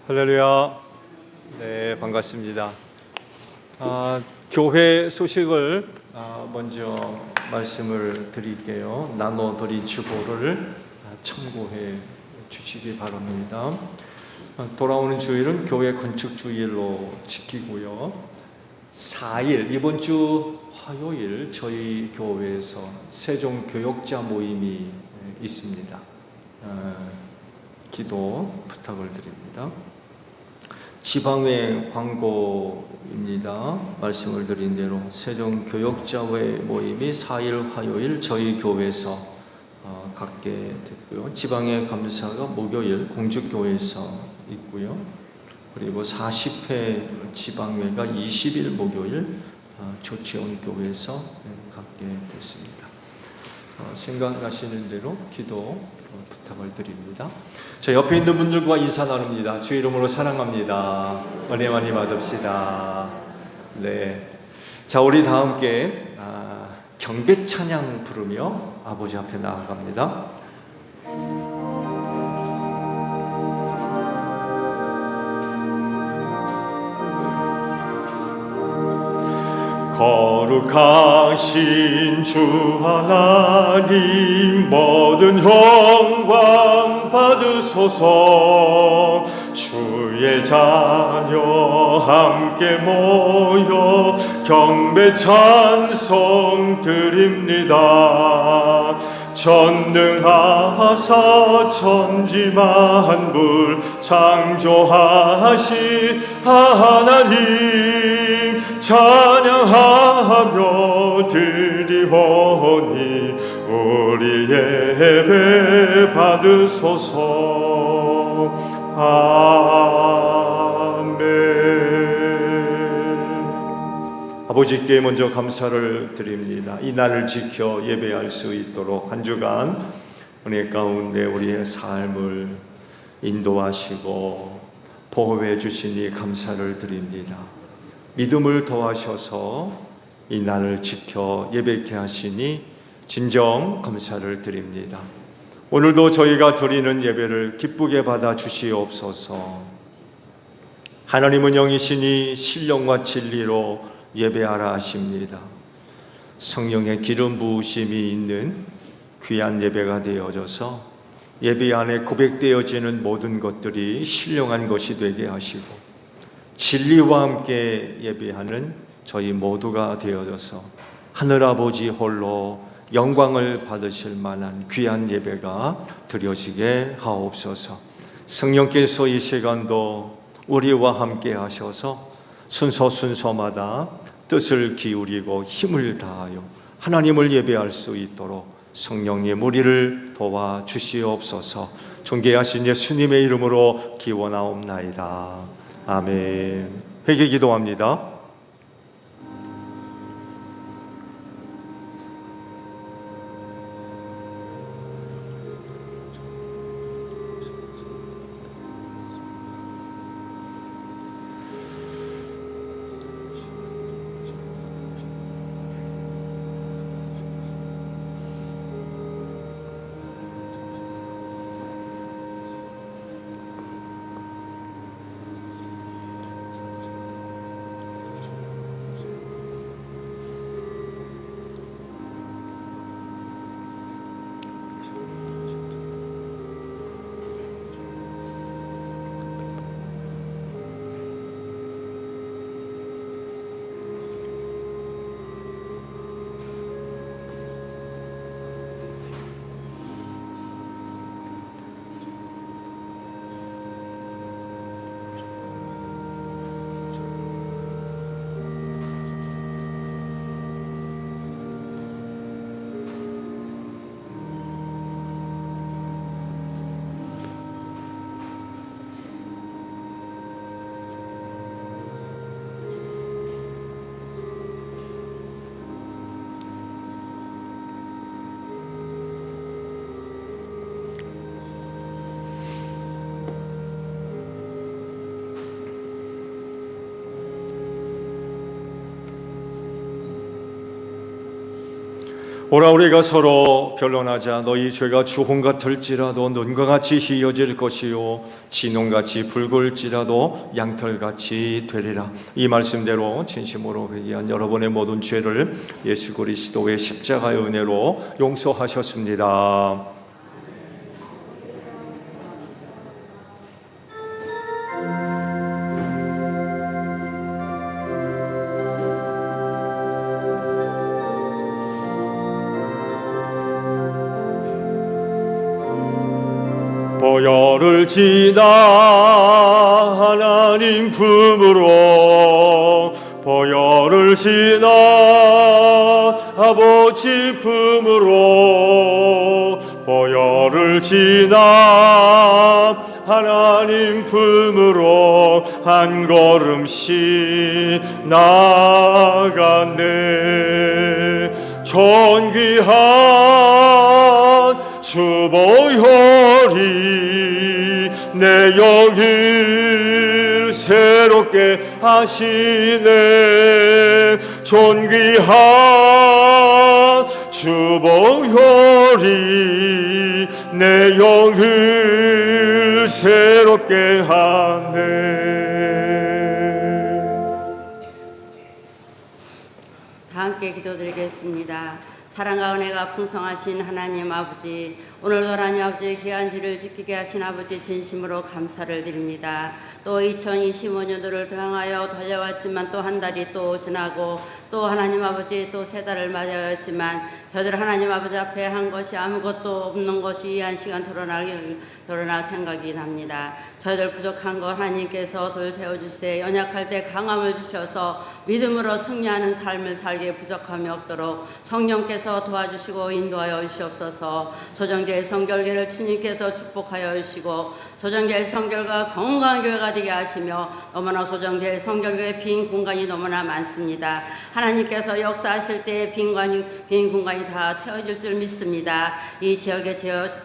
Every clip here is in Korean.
할렐루야. 네, 반갑습니다. 교회 소식을 먼저 말씀을 드릴게요. 나눠드린 주보를 참고해 주시기 바랍니다. 돌아오는 주일은 교회 건축 주일로 지키고요. 4일, 이번 주 화요일 저희 교회에서 세종 교역자 모임이 있습니다. 기도 부탁을 드립니다. 지방외 광고입니다. 말씀을 드린 대로 세종 교역자회 모임이 4일 화요일 저희 교회에서 갖게 됐고요. 지방외 감사가 목요일 공주교회에서 있고요. 그리고 40회 지방외가 20일 목요일 조치원 교회에서 갖게 됐습니다. 생각하시는 대로 기도 부탁을 드립니다. 저 옆에 있는 분들과 인사 나눕니다. 주 이름으로 사랑합니다. 은혜 많이 받읍시다. 네, 자 우리 다 함께 경배 찬양 부르며 아버지 앞에 나아갑니다. 거룩하신 주 하나님 모든 영광 받으소서. 주의 자녀 함께 모여 경배 찬송 드립니다. 전능하사 천지 만물 창조하신 하나님 찬양하며 드리오니 우리 예배 받으소서. 아멘. 아버지께 먼저 감사를 드립니다. 이 날을 지켜 예배할 수 있도록 한 주간 은혜 가운데 우리의 삶을 인도하시고 보호해 주시니 감사를 드립니다. 믿음을 더하셔서 이 날을 지켜 예배케 하시니 진정 감사를 드립니다. 오늘도 저희가 드리는 예배를 기쁘게 받아 주시옵소서. 하나님은 영이시니 신령과 진리로 예배하라 하십니다. 성령의 기름 부으심이 있는 귀한 예배가 되어져서 예배 안에 고백되어지는 모든 것들이 신령한 것이 되게 하시고 진리와 함께 예배하는 저희 모두가 되어져서 하늘아버지 홀로 영광을 받으실 만한 귀한 예배가 드려지게 하옵소서. 성령께서 이 시간도 우리와 함께 하셔서 순서마다 뜻을 기울이고 힘을 다하여 하나님을 예배할 수 있도록 성령님 우리를 도와주시옵소서. 존귀하신 예수님의 이름으로 기원하옵나이다. 아멘. 회개 기도합니다. 오라 우리가 서로 변론하자. 너희 죄가 주홍 같을지라도 눈과 같이 희어질 것이요 진홍같이 붉을지라도 양털같이 되리라. 이 말씀대로 진심으로 회개한 여러분의 모든 죄를 예수 그리스도의 십자가의 은혜로 용서하셨습니다. 보혈을 지나 하나님 품으로 보혈을 지나 아버지 품으로 보혈을 지나 하나님 품으로 한 걸음씩 나아가네. 존귀한 주보혈이 내 영을 새롭게 하시네. 존귀한 주보혈이 내 영을 새롭게 하네. 다 함께 기도드리겠습니다. 사랑과 은혜가 풍성하신 하나님 아버지, 오늘도 하나님 아버지의 귀한 주를 지키게 하신 아버지 진심으로 감사를 드립니다. 또 2025년도를 향하여 달려왔지만 또 한 달이 또 지나고 또 하나님 아버지 또 세 달을 맞이하였지만 저희들 하나님 아버지 앞에 한 것이 아무것도 없는 것이 이 한 시간 드러나 생각이 납니다. 저희들 부족한 거 하나님께서 돌 세워주시되 연약할 때 강함을 주셔서 믿음으로 승리하는 삶을 살기에 부족함이 없도록 성령께서 도와주시고 인도하여 주시옵소서. 조정제일 성결교회를 주님께서 축복하여 주시고 조정제일 성결과 건강한 교회가 되게 하시며 너무나 조정제일 성결교회 빈 공간이 너무나 많습니다. 하나님께서 역사하실 때에 빈 공간이 다 채워질 줄 믿습니다. 이 지역에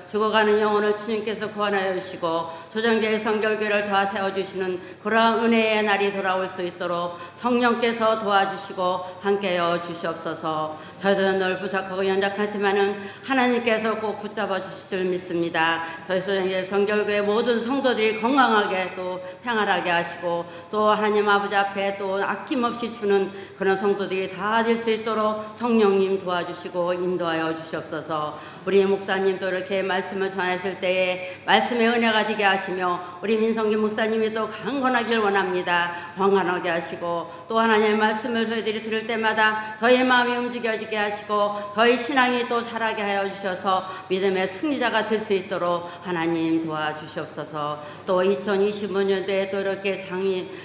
죽어가는 영혼을 주님께서 구원하여 주시고 조정제일 성결교회를 다 세워주시는 그러한 은혜의 날이 돌아올 수 있도록 성령께서 도와주시고 함께여 주시옵소서. 저희들은 늘 부족하고 연약하지만은 하나님께서 꼭 붙잡아 주실 줄 믿습니다. 저희 조정제일 성결교회 모든 성도들이 건강하게 또 생활하게 하시고 또 하나님 아버지 앞에 또 아낌없이 주는 그런 성도들이 다 될 수 있도록 성령님 도와주시고 인도하여 주시옵소서. 우리 목사님도 이렇게 말씀을 전하실 때에 말씀의 은혜가 되게 하시며 우리 민성기 목사님이 또 강건하길 원합니다. 강건하게 하시고 또 하나님의 말씀을 저희들이 들을 때마다 저희의 마음이 움직여지게 하시고 저희 신앙이 또 자라게 하여 주셔서 믿음의 승리자가 될 수 있도록 하나님 도와주시옵소서. 또 2025년도에 또 이렇게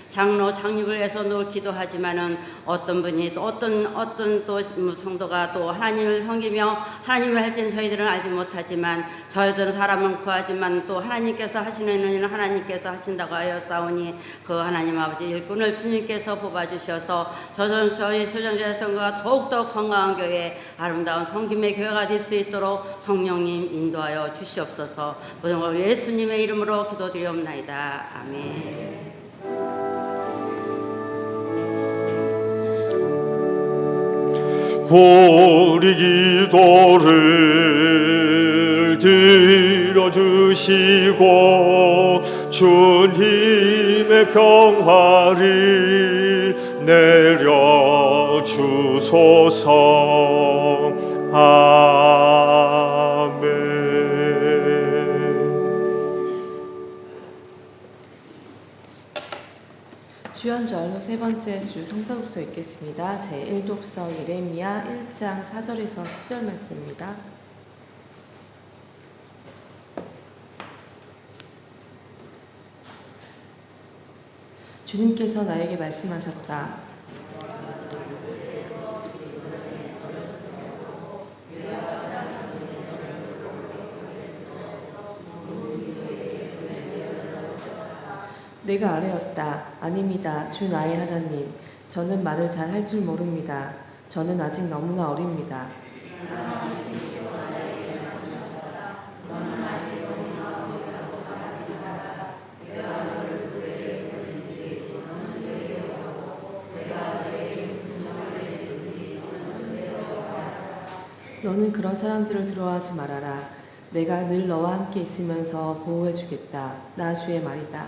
장로 장립을 해서 늘 기도하지만은 어떤 분이 또 어떤 또 성도가 또 하나님을 섬기며 하나님을 할지는 저희들은 알지 못하지만 저희들은 사람은 구하지만 또 하나님께서 하시는 일은 하나님께서 하신다고 하였사오니 그 하나님 아버지 일꾼을 주님께서 뽑아주셔서 저희 소정제일 성교가 더욱더 건강한 교회 아름다운 성김의 교회가 될 수 있도록 성령님 인도하여 주시옵소서. 모든 걸 예수님의 이름으로 기도드리옵나이다. 아멘. 우리 기도를 들어주시고 주님의 평화를 내려주소서. 아멘. 주연절로 세 번째 주 성서독서 읽겠습니다. 제1독서 예레미야 1장 4절에서 10절 말씀입니다. 주님께서 나에게 말씀하셨다. 내가 아뢰었다. 아닙니다. 주 나의 하나님. 저는 말을 잘 할 줄 모릅니다. 저는 아직 너무나 어립니다. 너는 그런 사람들을 두려워하지 말아라. 내가 늘 너와 함께 있으면서 보호해 주겠다. 나 주의 말이다.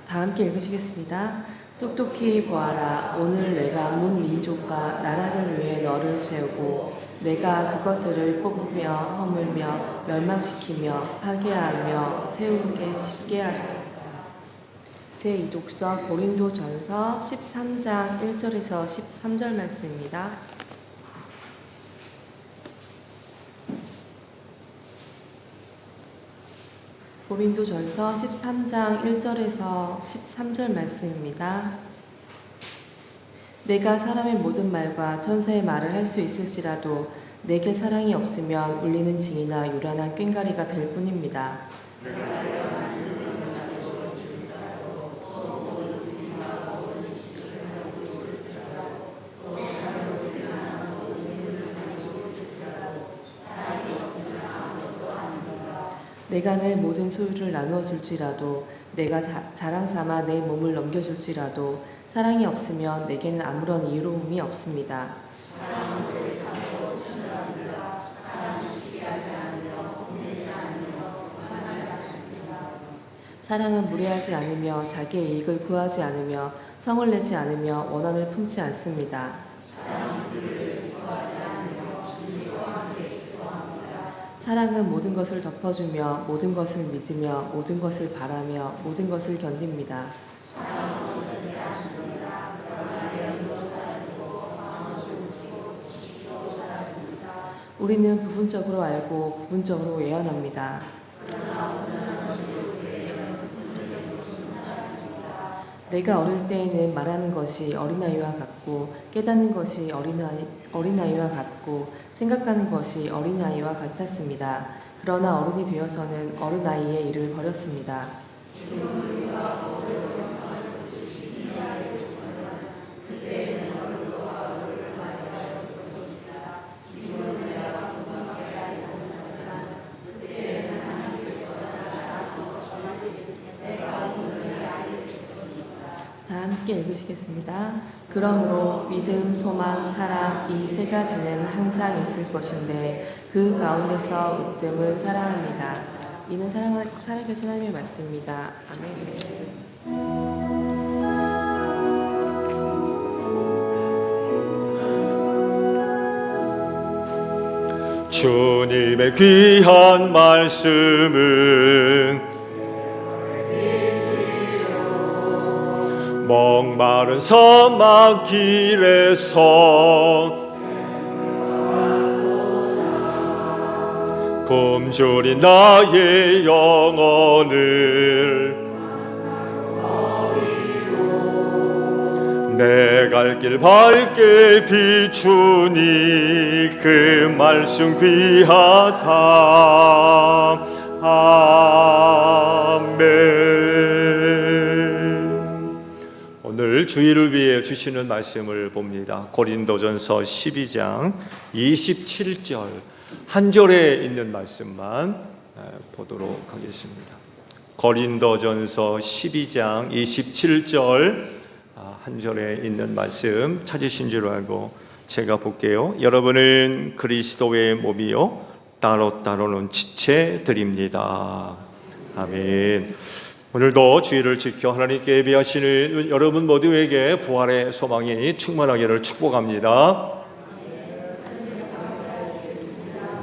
다 함께 읽으시겠습니다. 똑똑히 보아라. 오늘 내가 문 민족과 나라들 위해 너를 세우고 내가 그것들을 뽑으며 허물며 멸망시키며 파괴하며 세우게 쉽게 하시리라. 제2독서 고린도전서 13장 1절에서 13절 말씀입니다. 고린도전서 13장 1절에서 13절 말씀입니다. 내가 사람의 모든 말과 천사의 말을 할 수 있을지라도 내게 사랑이 없으면 울리는 징이나 요란한 꽹가리가 될 뿐입니다. 내가 내 모든 소유를 나누어 줄지라도 내가 자랑 삼아 내 몸을 넘겨줄지라도 사랑이 없으면 내게는 아무런 이로움이 없습니다. 사랑은 무례하지 않으며 자기의 이익을 구하지 않으며 성을 내지 않으며 원한을 품지 않습니다. 사랑은 모든 것을 덮어주며 모든 것을 믿으며 모든 것을 바라며 모든 것을 견딥니다. 우리는 부분적으로 알고 부분적으로 예언합니다. 내가 어릴 때에는 말하는 것이 어린아이와 같고 깨닫는 것이 어린아이와 같고 생각하는 것이 어린아이와 같았습니다. 그러나 어른이 되어서는 어른아이의 일을 버렸습니다. 다 함께 읽으시겠습니다. 그러므로 믿음, 소망, 사랑 이 세 가지는 항상 있을 것인데 그 가운데서 으뜸은 사랑합니다. 이는 살아계신 하나님의 말씀입니다. 아멘. 주님의 귀한 말씀은 목마른 사막 길에서 굶주린 나의 영혼을 내 갈 길 밝게 비추니 그 말씀 귀하다. 아멘. 오늘 주일을 위해 주시는 말씀을 봅니다. 고린도전서 12장 27절 한 절에 있는 말씀만 보도록 하겠습니다. 고린도전서 12장 27절 한 절에 있는 말씀 찾으신 줄 알고 제가 볼게요. 여러분은 그리스도의 몸이요 따로따로는 지체들입니다. 아멘. 오늘도 주의를 지켜 하나님께 예배하시는 여러분 모두에게 부활의 소망이 충만하기를 축복합니다.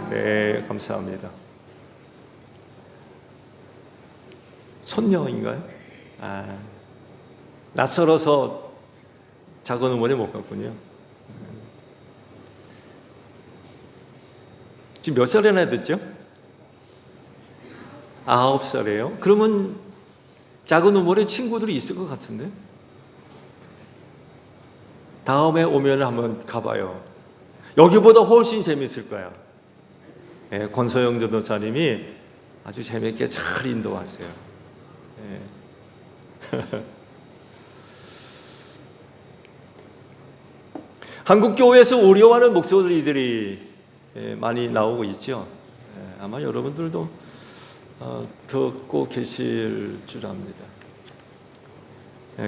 네, 감사합니다. 손녀인가요? 낯설어서 작은 의원에 못 갔군요. 지금 몇 살이나 됐죠? 9살이에요? 그러면 작은 우물에 친구들이 있을 것 같은데? 다음에 오면 한번 가봐요. 여기보다 훨씬 재밌을 거야. 네, 권소영 전도사님이 아주 재밌게 잘 인도하세요. 네. 한국 교회에서 우려하는 목소리들이 많이 나오고 있죠. 아마 여러분들도 듣고 계실 줄 압니다.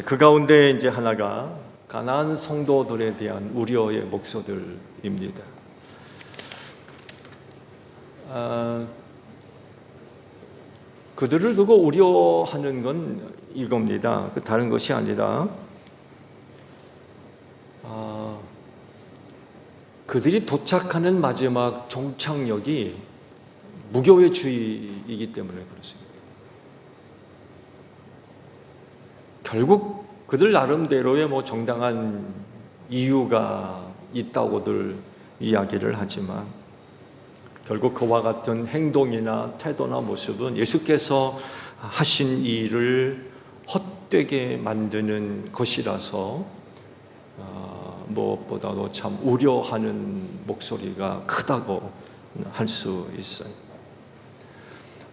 그 가운데 이제 하나가 가나안 성도들에 대한 우려의 목소들입니다. 그들을 두고 우려하는 건 이겁니다. 다른 것이 아니라 그들이 도착하는 마지막 종착역이 무교회주의이기 때문에 그렇습니다. 결국 그들 나름대로의 정당한 이유가 있다고들 이야기를 하지만 결국 그와 같은 행동이나 태도나 모습은 예수께서 하신 일을 헛되게 만드는 것이라서 무엇보다도 참 우려하는 목소리가 크다고 할 수 있어요.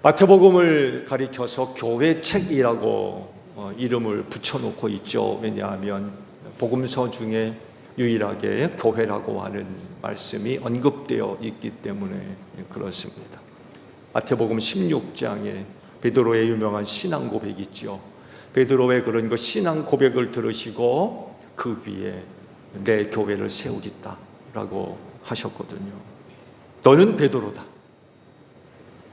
마태복음을 가리켜서 교회책이라고 이름을 붙여놓고 있죠. 왜냐하면 복음서 중에 유일하게 교회라고 하는 말씀이 언급되어 있기 때문에 그렇습니다. 마태복음 16장에 베드로의 유명한 신앙 고백이 있죠. 베드로의 그런 그 신앙 고백을 들으시고 그 위에 내 교회를 세우겠다라고 하셨거든요. 너는 베드로다.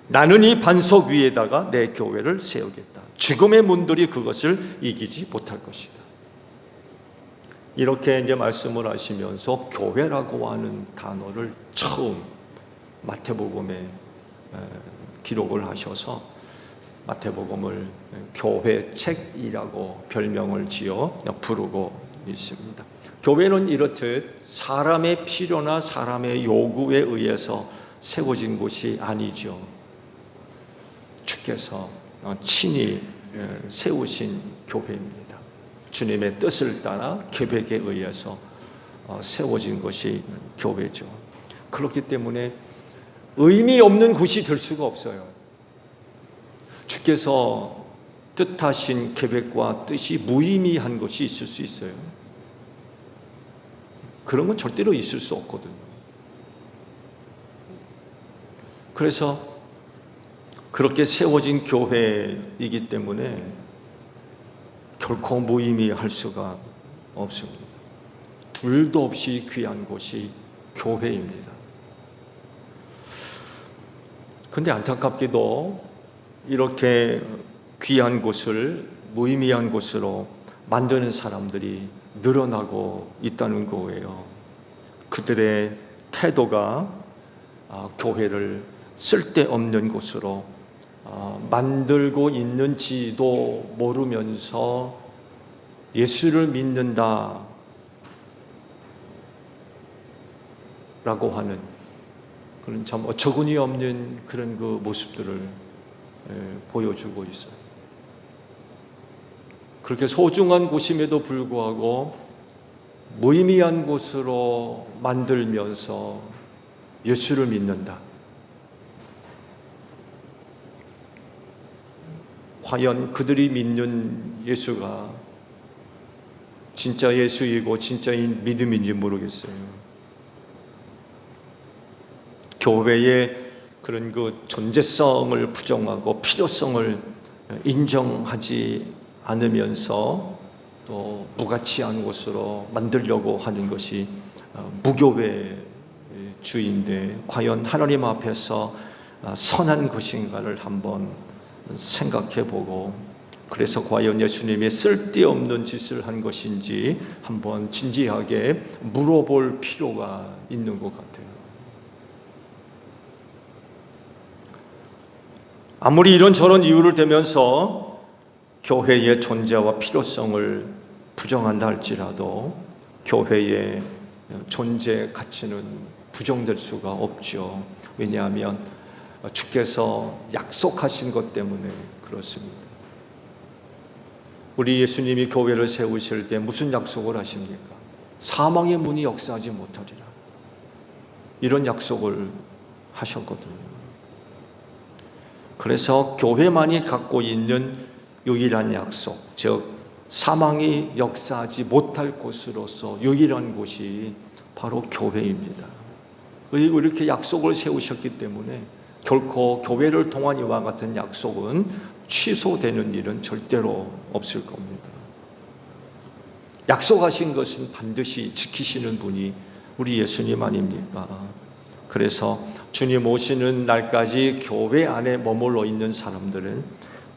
나는 이 반석 위에다가 내 교회를 세우겠다. 죽음의 문들이 그것을 이기지 못할 것이다. 이렇게 이제 말씀을 하시면서 교회라고 하는 단어를 처음 마태복음에 기록을 하셔서 마태복음을 교회책이라고 별명을 지어 부르고 있습니다. 교회는 이렇듯 사람의 필요나 사람의 요구에 의해서 세워진 곳이 아니죠. 주께서 친히 세우신 교회입니다. 주님의 뜻을 따라 계획에 의해서 세워진 것이 교회죠. 그렇기 때문에 의미 없는 곳이 될 수가 없어요. 주께서 뜻하신 계획과 뜻이 무의미한 것이 있을 수 있어요. 그런 건 절대로 있을 수 없거든요. 그래서 그렇게 세워진 교회이기 때문에 결코 무의미할 수가 없습니다. 둘도 없이 귀한 곳이 교회입니다. 그런데 안타깝게도 이렇게 귀한 곳을 무의미한 곳으로 만드는 사람들이 늘어나고 있다는 거예요. 그들의 태도가 교회를 쓸데없는 곳으로 만들고 있는지도 모르면서 예수를 믿는다 라고 하는 그런 참 어처구니 없는 그런 그 모습들을 보여주고 있어요. 그렇게 소중한 곳임에도 불구하고 무의미한 곳으로 만들면서 예수를 믿는다. 과연 그들이 믿는 예수가 진짜 예수이고 진짜인 믿음인지 모르겠어요. 교회의 그런 그 존재성을 부정하고 필요성을 인정하지 않으면서 또 무가치한 곳으로 만들려고 하는 것이 무교회주의인데 과연 하나님 앞에서 선한 것인가를 한번 생각해보고 그래서 과연 예수님이 쓸데없는 짓을 한 것인지 한번 진지하게 물어볼 필요가 있는 것 같아요. 아무리 이런저런 이유를 대면서 교회의 존재와 필요성을 부정한다 할지라도 교회의 존재 가치는 부정될 수가 없죠. 왜냐하면 주께서 약속하신 것 때문에 그렇습니다. 우리 예수님이 교회를 세우실 때 무슨 약속을 하십니까? 사망의 문이 역사하지 못하리라. 이런 약속을 하셨거든요. 그래서 교회만이 갖고 있는 유일한 약속, 즉 사망이 역사하지 못할 곳으로서 유일한 곳이 바로 교회입니다. 그리고 이렇게 약속을 세우셨기 때문에 결코 교회를 통한 이와 같은 약속은 취소되는 일은 절대로 없을 겁니다. 약속하신 것은 반드시 지키시는 분이 우리 예수님 아닙니까? 그래서 주님 오시는 날까지 교회 안에 머물러 있는 사람들은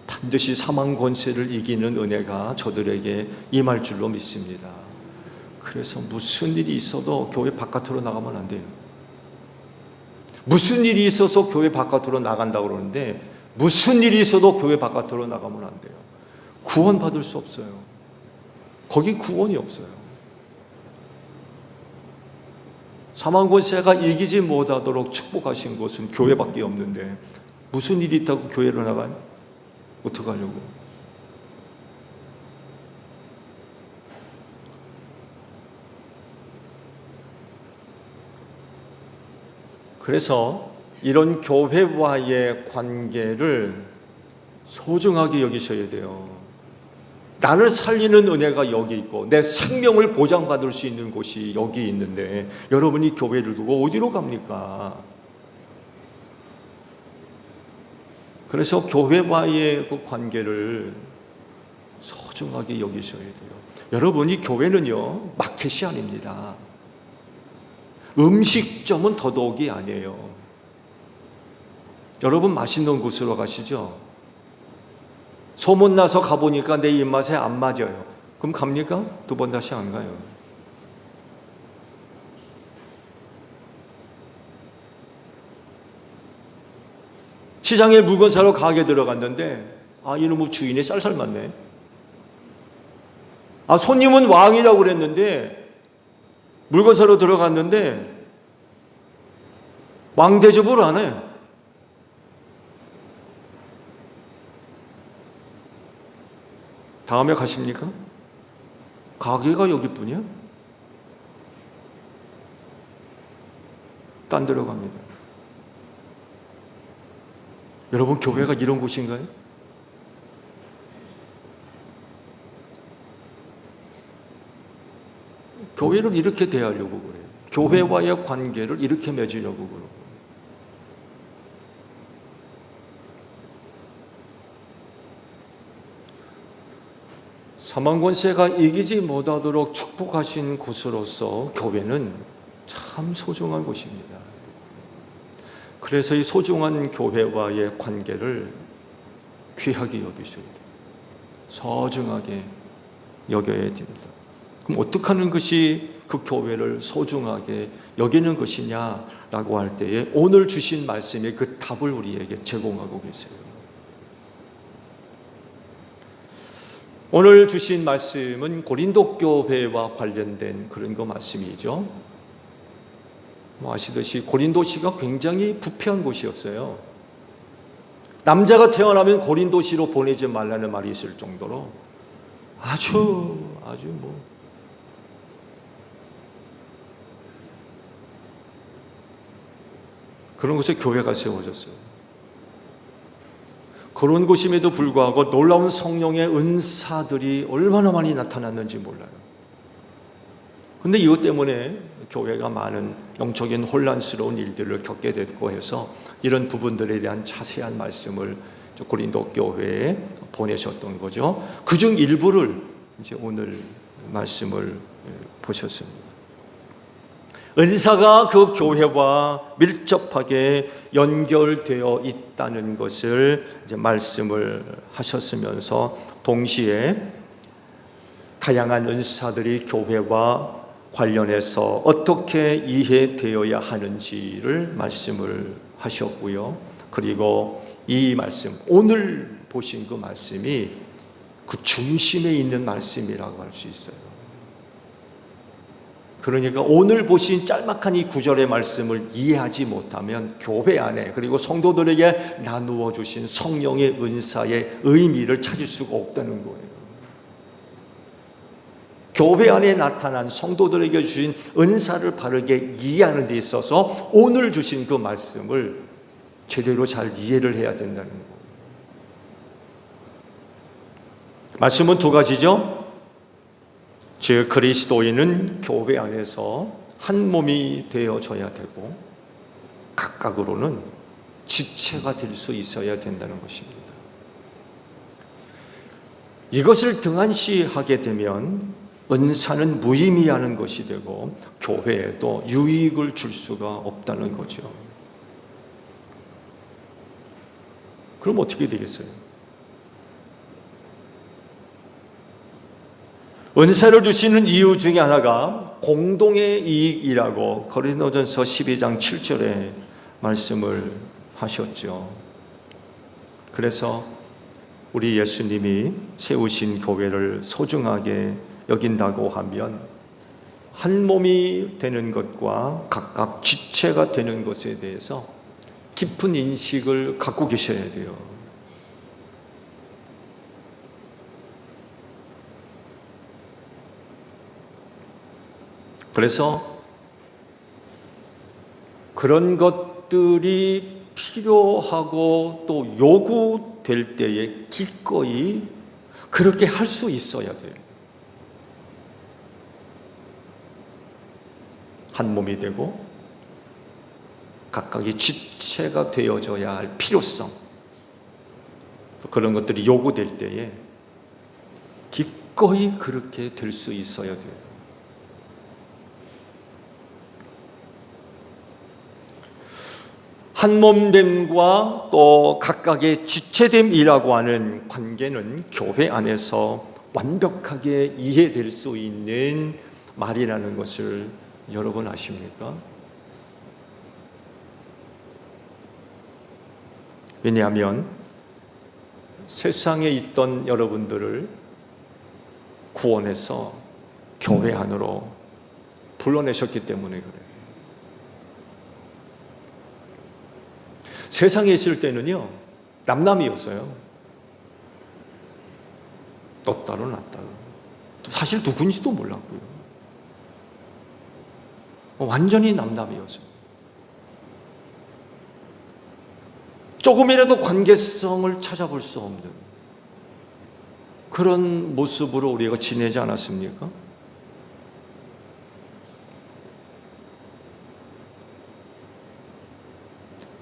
반드시 사망 권세를 이기는 은혜가 저들에게 임할 줄로 믿습니다. 그래서 무슨 일이 있어도 교회 바깥으로 나가면 안 돼요. 무슨 일이 있어서 교회 바깥으로 나간다고 그러는데 무슨 일이 있어도 교회 바깥으로 나가면 안 돼요. 구원받을 수 없어요. 거기 구원이 없어요. 사망 권세가 이기지 못하도록 축복하신 곳은 교회밖에 없는데 무슨 일이 있다고 교회로 나가요? 어떡하려고? 그래서 이런 교회와의 관계를 소중하게 여기셔야 돼요. 나를 살리는 은혜가 여기 있고 내 생명을 보장받을 수 있는 곳이 여기 있는데 여러분이 교회를 두고 어디로 갑니까? 그래서 교회와의 그 관계를 소중하게 여기셔야 돼요. 여러분이 교회는요 마켓이 아닙니다. 음식점은 더더욱이 아니에요. 여러분 맛있는 곳으로 가시죠? 소문나서 가보니까 내 입맛에 안 맞아요. 그럼 갑니까? 두 번 다시 안 가요. 시장에 물건 사러 가게 들어갔는데 이놈의 주인이 쌀쌀 맞네. 손님은 왕이라고 그랬는데 물건 사러 들어갔는데 왕 대접을 안 해. 다음에 가십니까? 가게가 여기뿐이야? 딴 데로 갑니다. 여러분 교회가 이런 곳인가요? 교회를 이렇게 대하려고 그래요. 교회와의 관계를 이렇게 맺으려고 그러고. 사망 권세가 이기지 못하도록 축복하신 곳으로서 교회는 참 소중한 곳입니다. 그래서 이 소중한 교회와의 관계를 귀하게 여기셔야 돼요. 소중하게 여겨야 됩니다. 그럼 어떻게 하는 것이 그 교회를 소중하게 여기는 것이냐라고 할 때에 오늘 주신 말씀이 그 답을 우리에게 제공하고 계세요. 오늘 주신 말씀은 고린도 교회와 관련된 그런 거 말씀이죠. 아시듯이 고린도시가 굉장히 부패한 곳이었어요. 남자가 태어나면 고린도시로 보내지 말라는 말이 있을 정도로 아주 그런 곳에 교회가 세워졌어요. 그런 곳임에도 불구하고 놀라운 성령의 은사들이 얼마나 많이 나타났는지 몰라요. 근데 이것 때문에 교회가 많은 영적인 혼란스러운 일들을 겪게 됐고 해서 이런 부분들에 대한 자세한 말씀을 고린도 교회에 보내셨던 거죠. 그중 일부를 이제 오늘 말씀을 보셨습니다. 은사가 그 교회와 밀접하게 연결되어 있다는 것을 이제 말씀을 하셨으면서 동시에 다양한 은사들이 교회와 관련해서 어떻게 이해되어야 하는지를 말씀을 하셨고요. 그리고 이 말씀, 오늘 보신 그 말씀이 그 중심에 있는 말씀이라고 할 수 있어요. 그러니까 오늘 보신 짤막한 이 구절의 말씀을 이해하지 못하면 교회 안에 그리고 성도들에게 나누어 주신 성령의 은사의 의미를 찾을 수가 없다는 거예요. 교회 안에 나타난 성도들에게 주신 은사를 바르게 이해하는 데 있어서 오늘 주신 그 말씀을 제대로 잘 이해를 해야 된다는 거예요. 말씀은 두 가지죠. 즉 그리스도인은 교회 안에서 한 몸이 되어져야 되고 각각으로는 지체가 될 수 있어야 된다는 것입니다. 이것을 등한시하게 되면 은사는 무의미하는 것이 되고 교회에도 유익을 줄 수가 없다는 거죠. 그럼 어떻게 되겠어요? 은사를 주시는 이유 중에 하나가 공동의 이익이라고 고린도전서 12장 7절에 말씀을 하셨죠. 그래서 우리 예수님이 세우신 교회를 소중하게 여긴다고 하면 한 몸이 되는 것과 각각 지체가 되는 것에 대해서 깊은 인식을 갖고 계셔야 돼요. 그래서 그런 것들이 필요하고 또 요구될 때에 기꺼이 그렇게 할 수 있어야 돼요. 한 몸이 되고 각각의 지체가 되어져야 할 필요성, 또 그런 것들이 요구될 때에 기꺼이 그렇게 될 수 있어야 돼요. 한 몸됨과 또 각각의 지체됨이라고 하는 관계는 교회 안에서 완벽하게 이해될 수 있는 말이라는 것을 여러분 아십니까? 왜냐하면 세상에 있던 여러분들을 구원해서 교회 안으로 불러내셨기 때문에 그래요. 세상에 있을 때는요, 남남이었어요. 너 따로 나 따로. 사실 누군지도 몰랐고요. 완전히 남남이었어요. 조금이라도 관계성을 찾아볼 수 없는 그런 모습으로 우리가 지내지 않았습니까?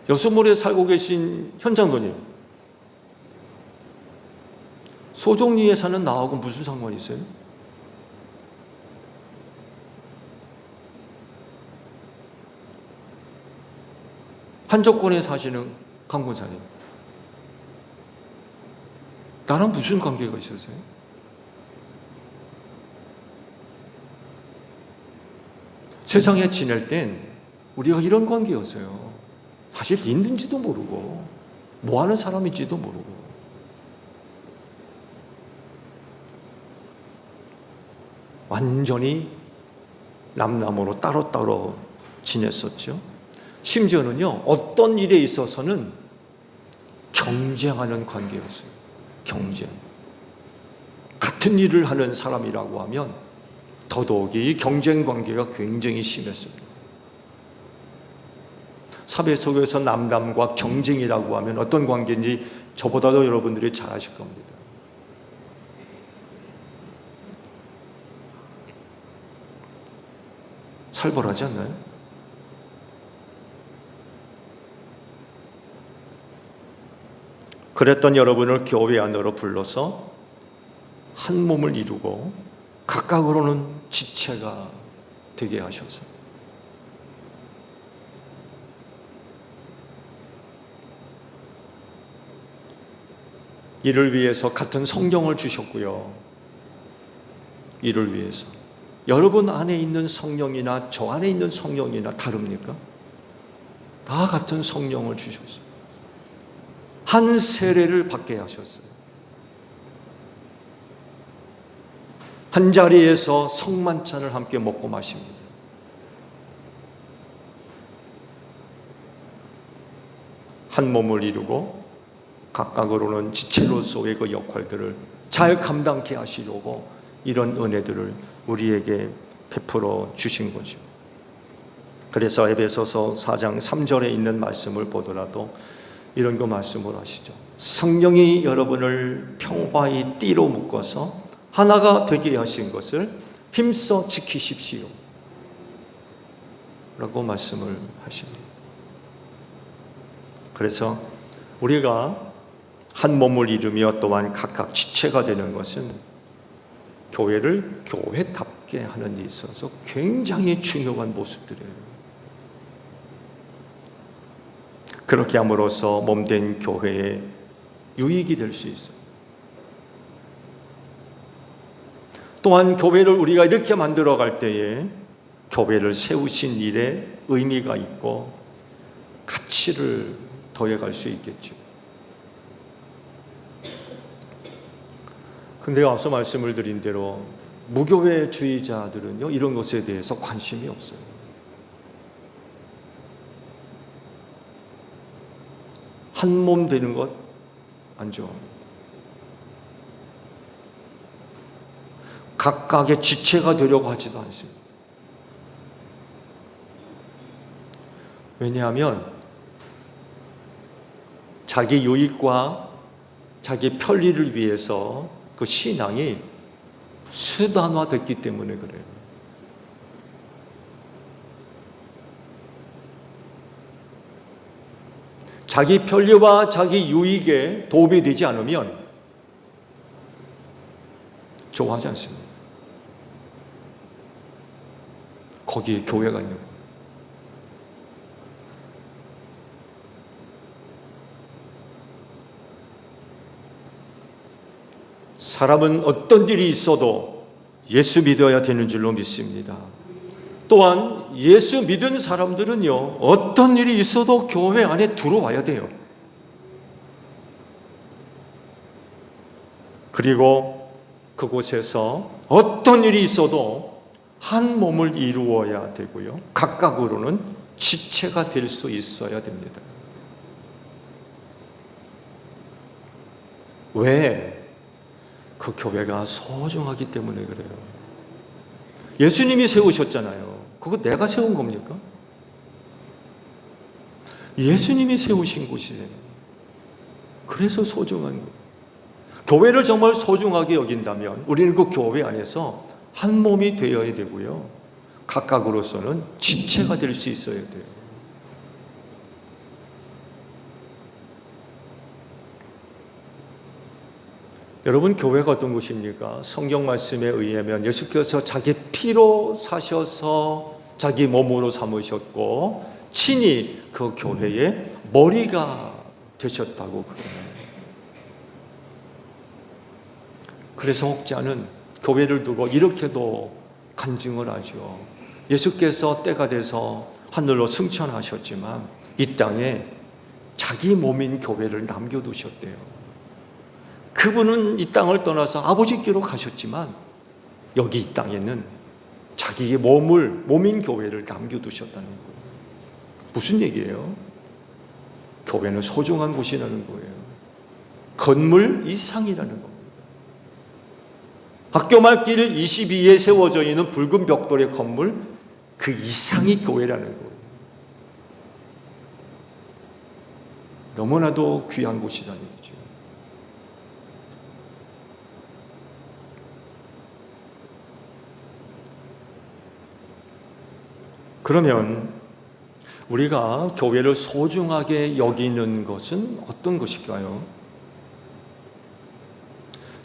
여수물에 살고 계신 현장도님, 소종리에 사는 나하고 무슨 상관이 있어요? 한적권에 사시는 강군사님, 나랑 무슨 관계가 있으세요? 세상에 지낼 땐 우리가 이런 관계였어요. 사실 있는지도 모르고 뭐하는 사람인지도 모르고. 완전히 남남으로 따로따로 지냈었죠. 심지어는요, 어떤 일에 있어서는 경쟁하는 관계였어요. 경쟁. 같은 일을 하는 사람이라고 하면 더더욱이 이 경쟁 관계가 굉장히 심했습니다. 사회 속에서 남남과 경쟁이라고 하면 어떤 관계인지 저보다도 여러분들이 잘 아실 겁니다. 살벌하지 않나요? 그랬던 여러분을 교회 안으로 불러서 한 몸을 이루고 각각으로는 지체가 되게 하셔서 이를 위해서 같은 성령을 주셨고요. 이를 위해서 여러분 안에 있는 성령이나 저 안에 있는 성령이나 다릅니까? 다 같은 성령을 주셨어요. 한 세례를 받게 하셨어요. 한 자리에서 성만찬을 함께 먹고 마십니다. 한 몸을 이루고 각각으로는 지체로서의 그 역할들을 잘 감당케 하시려고 이런 은혜들을 우리에게 베풀어 주신 거죠. 그래서 에베소서 4장 3절에 있는 말씀을 보더라도 이런 거 말씀을 하시죠. 성령이 여러분을 평화의 띠로 묶어서 하나가 되게 하신 것을 힘써 지키십시오 라고 말씀을 하십니다. 그래서 우리가 한 몸을 이루며 또한 각각 지체가 되는 것은 교회를 교회답게 하는 데 있어서 굉장히 중요한 모습들이에요. 그렇게 함으로써 몸된 교회의 유익이 될 수 있어요. 또한 교회를 우리가 이렇게 만들어갈 때에 교회를 세우신 일에 의미가 있고 가치를 더해갈 수 있겠죠. 근데 앞서 말씀을 드린 대로 무교회주의자들은요, 이런 것에 대해서 관심이 없어요. 한 몸 되는 것 안 좋아합니다. 각각의 지체가 되려고 하지도 않습니다. 왜냐하면 자기 유익과 자기 편리를 위해서 그 신앙이 수단화됐기 때문에 그래요. 자기 편리와 자기 유익에 도움이 되지 않으면 좋아하지 않습니다. 거기에 교회가 있는 거예요. 사람은 어떤 일이 있어도 예수 믿어야 되는 줄로 믿습니다. 또한 예수 믿은 사람들은요, 어떤 일이 있어도 교회 안에 들어와야 돼요. 그리고 그곳에서 어떤 일이 있어도 한 몸을 이루어야 되고요, 각각으로는 지체가 될 수 있어야 됩니다. 왜? 그 교회가 소중하기 때문에 그래요. 예수님이 세우셨잖아요. 그거 내가 세운 겁니까? 예수님이 세우신 곳이에요. 그래서 소중한 거예요. 교회를 정말 소중하게 여긴다면 우리는 그 교회 안에서 한 몸이 되어야 되고요, 각각으로서는 지체가 될 수 있어야 돼요. 여러분, 교회가 어떤 곳입니까? 성경 말씀에 의하면 예수께서 자기 피로 사셔서 자기 몸으로 삼으셨고 친히 그 교회의 머리가 되셨다고 그래요. 그래서 혹자는 교회를 두고 이렇게도 간증을 하죠. 예수께서 때가 돼서 하늘로 승천하셨지만 이 땅에 자기 몸인 교회를 남겨두셨대요. 그분은 이 땅을 떠나서 아버지께로 가셨지만 여기 이 땅에는 자기의 몸인 교회를 남겨두셨다는 거예요. 무슨 얘기예요? 교회는 소중한 곳이라는 거예요. 건물 이상이라는 겁니다. 학교 말길 22에 세워져 있는 붉은 벽돌의 건물 그 이상이 교회라는 거예요. 너무나도 귀한 곳이라는 거죠. 그러면 우리가 교회를 소중하게 여기는 것은 어떤 것일까요?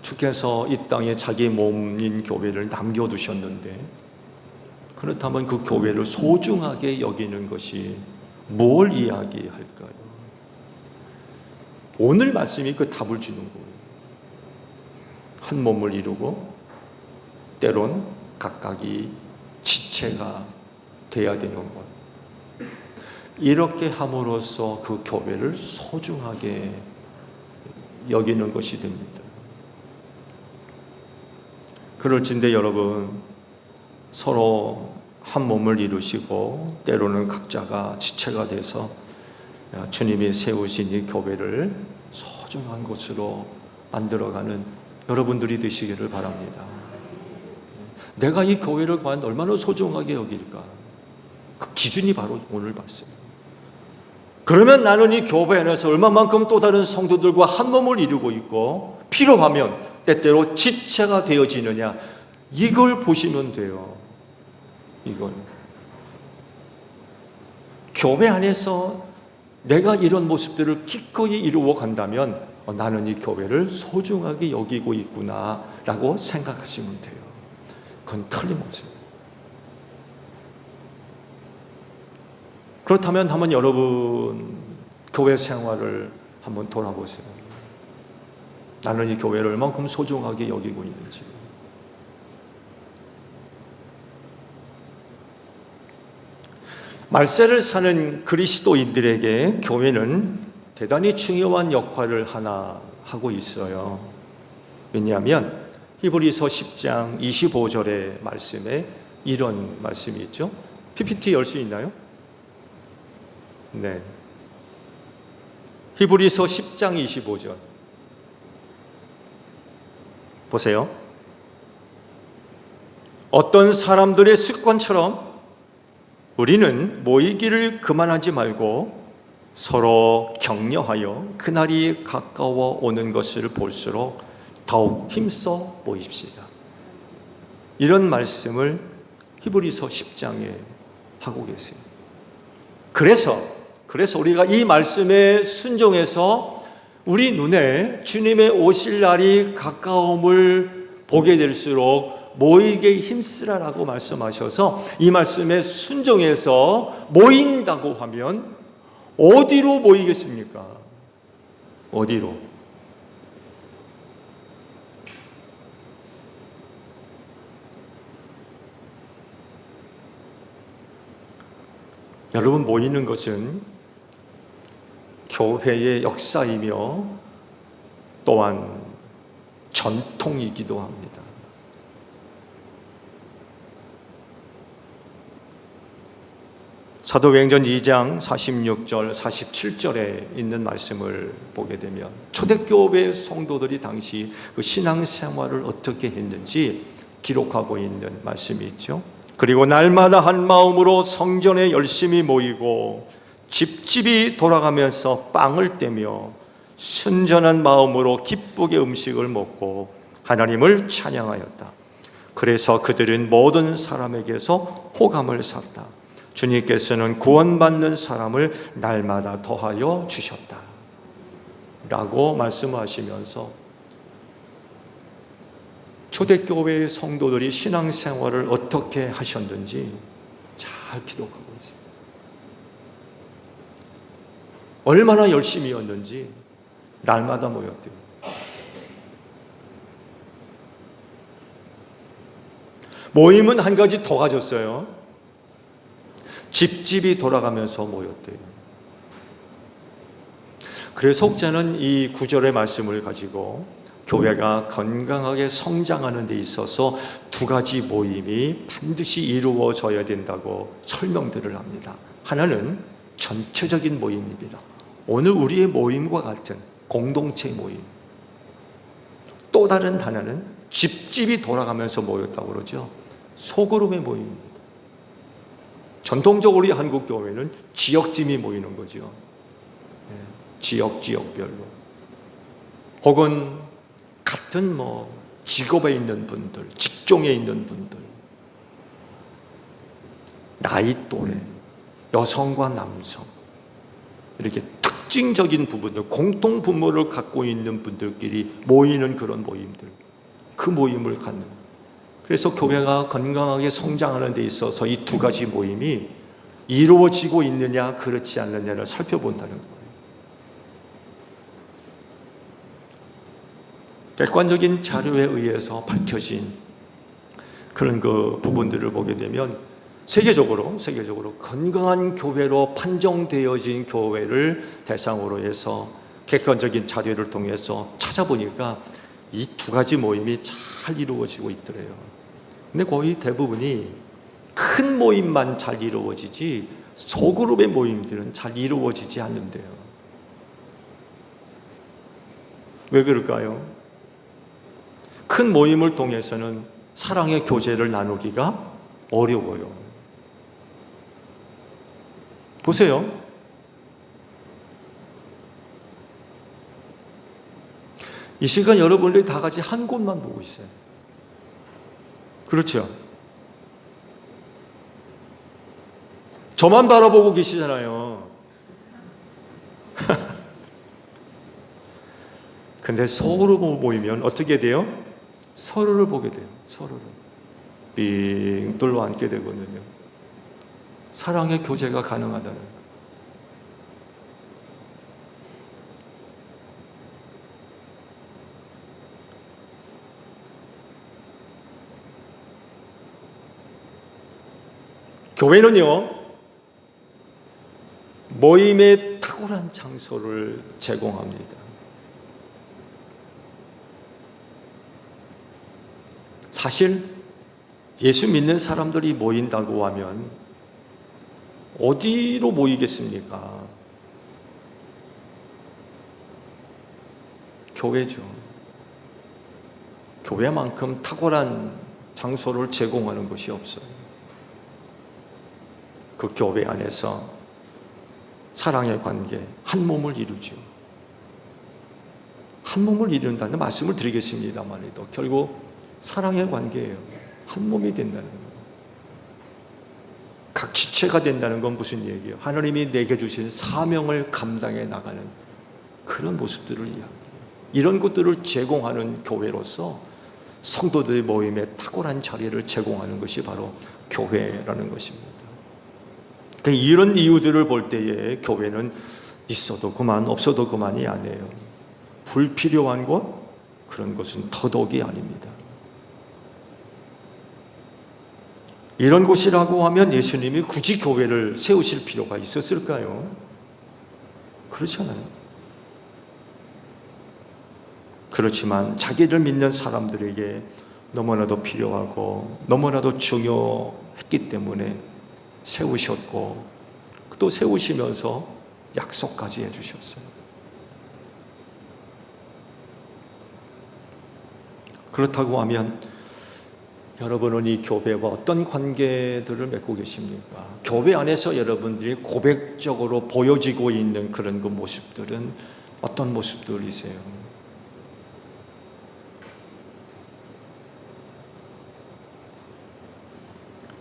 주께서 이 땅에 자기 몸인 교회를 남겨두셨는데, 그렇다면 그 교회를 소중하게 여기는 것이 뭘 이야기할까요? 오늘 말씀이 그 답을 주는 거예요. 한 몸을 이루고 때론 각각이 지체가 돼야 되는 것. 이렇게 함으로써 그 교회를 소중하게 여기는 것이 됩니다. 그럴진데 여러분, 서로 한 몸을 이루시고 때로는 각자가 지체가 돼서 주님이 세우신 이 교회를 소중한 곳으로 만들어가는 여러분들이 되시기를 바랍니다. 내가 이 교회를 과연 얼마나 소중하게 여길까? 그 기준이 바로 오늘 말씀. 그러면 나는 이 교회 안에서 얼마만큼 또 다른 성도들과 한 몸을 이루고 있고 필요하면 때때로 지체가 되어지느냐, 이걸 보시면 돼요. 이건 교회 안에서 내가 이런 모습들을 기꺼이 이루어 간다면 나는 이 교회를 소중하게 여기고 있구나 라고 생각하시면 돼요. 그건 틀림없습니다. 그렇다면 한번 여러분 교회 생활을 한번 돌아보세요. 나는 이 교회를 얼만큼 소중하게 여기고 있는지. 말세를 사는 그리스도인들에게 교회는 대단히 중요한 역할을 하나 하고 있어요. 왜냐하면 히브리서 10장 25절의 말씀에 이런 말씀이 있죠. PPT 열 수 있나요? 네. 히브리서 10장 25절 보세요. 어떤 사람들의 습관처럼 우리는 모이기를 그만하지 말고 서로 격려하여 그날이 가까워 오는 것을 볼수록 더욱 힘써 모입시다. 이런 말씀을 히브리서 10장에 하고 계세요. 그래서 우리가 이 말씀에 순종해서 우리 눈에 주님의 오실 날이 가까움을 보게 될수록 모이게 힘쓰라라고 말씀하셔서 이 말씀에 순종해서 모인다고 하면 어디로 모이겠습니까? 어디로? 여러분, 모이는 것은 교회의 역사이며 또한 전통이기도 합니다. 사도행전 2장 46절, 47절에 있는 말씀을 보게 되면 초대교회 성도들이 당시 그 신앙생활을 어떻게 했는지 기록하고 있는 말씀이 있죠. 그리고 날마다 한 마음으로 성전에 열심히 모이고 집집이 돌아가면서 빵을 떼며 순전한 마음으로 기쁘게 음식을 먹고 하나님을 찬양하였다. 그래서 그들은 모든 사람에게서 호감을 샀다. 주님께서는 구원받는 사람을 날마다 더하여 주셨다 라고 말씀하시면서 초대교회의 성도들이 신앙생활을 어떻게 하셨는지 잘 기록하고 있습니다. 얼마나 열심히였는지 날마다 모였대요. 모임은 한 가지 더 가졌어요. 집집이 돌아가면서 모였대요. 그래서 혹자는 이 구절의 말씀을 가지고 교회가 건강하게 성장하는 데 있어서 두 가지 모임이 반드시 이루어져야 된다고 설명들을 합니다. 하나는 전체적인 모임입니다. 오늘 우리의 모임과 같은 공동체 모임. 또 다른 하나는 집집이 돌아가면서 모였다고 그러죠. 소그룹의 모임입니다. 전통적으로 우리 한국 교회는 지역집이 모이는 거죠. 지역별로. 혹은 같은 직업에 있는 분들, 직종에 있는 분들, 나이 또래, 여성과 남성, 이렇게 특징적인 부분들, 공통 분모를 갖고 있는 분들끼리 모이는 그런 모임들, 그 모임을 갖는 거예요. 그래서 교회가 건강하게 성장하는 데 있어서 이 두 가지 모임이 이루어지고 있느냐 그렇지 않느냐를 살펴본다는 거예요. 객관적인 자료에 의해서 밝혀진 그런 그 부분들을 보게 되면 세계적으로 건강한 교회로 판정되어진 교회를 대상으로 해서 객관적인 자료를 통해서 찾아보니까 이 두 가지 모임이 잘 이루어지고 있더래요. 근데 거의 대부분이 큰 모임만 잘 이루어지지 소그룹의 모임들은 잘 이루어지지 않는데요. 왜 그럴까요? 큰 모임을 통해서는 사랑의 교제를 나누기가 어려워요. 보세요. 이 시간 여러분들이 다 같이 한 곳만 보고 있어요. 그렇죠? 저만 바라보고 계시잖아요. 근데 서로 모이면 어떻게 돼요? 서로를 보게 돼요. 서로를 빙 둘러 앉게 되거든요. 사랑의 교제가 가능하다는 거예요. 교회는요, 모임의 탁월한 장소를 제공합니다. 사실 예수 믿는 사람들이 모인다고 하면 어디로 모이겠습니까? 교회죠. 교회만큼 탁월한 장소를 제공하는 것이 없어요. 그 교회 안에서 사랑의 관계, 한 몸을 이루죠. 한 몸을 이룬다는 말씀을 드리겠습니다만도 결국 사랑의 관계예요. 한 몸이 된다는 거예요. 각 지체가 된다는 건 무슨 얘기예요? 하나님이 내게 주신 사명을 감당해 나가는 그런 모습들을 이야기해요. 이런 것들을 제공하는 교회로서 성도들의 모임에 탁월한 자리를 제공하는 것이 바로 교회라는 것입니다. 이런 이유들을 볼 때에 교회는 있어도 그만 없어도 그만이 아니에요. 불필요한 것, 그런 것은 더더욱이 아닙니다. 이런 곳이라고 하면 예수님이 굳이 교회를 세우실 필요가 있었을까요? 그렇잖아요. 그렇지만 자기를 믿는 사람들에게 너무나도 필요하고 너무나도 중요했기 때문에 세우셨고 또 세우시면서 약속까지 해주셨어요. 그렇다고 하면 여러분은 이 교회와 어떤 관계들을 맺고 계십니까? 교회 안에서 여러분들이 고백적으로 보여지고 있는 그런 그 모습들은 어떤 모습들이세요?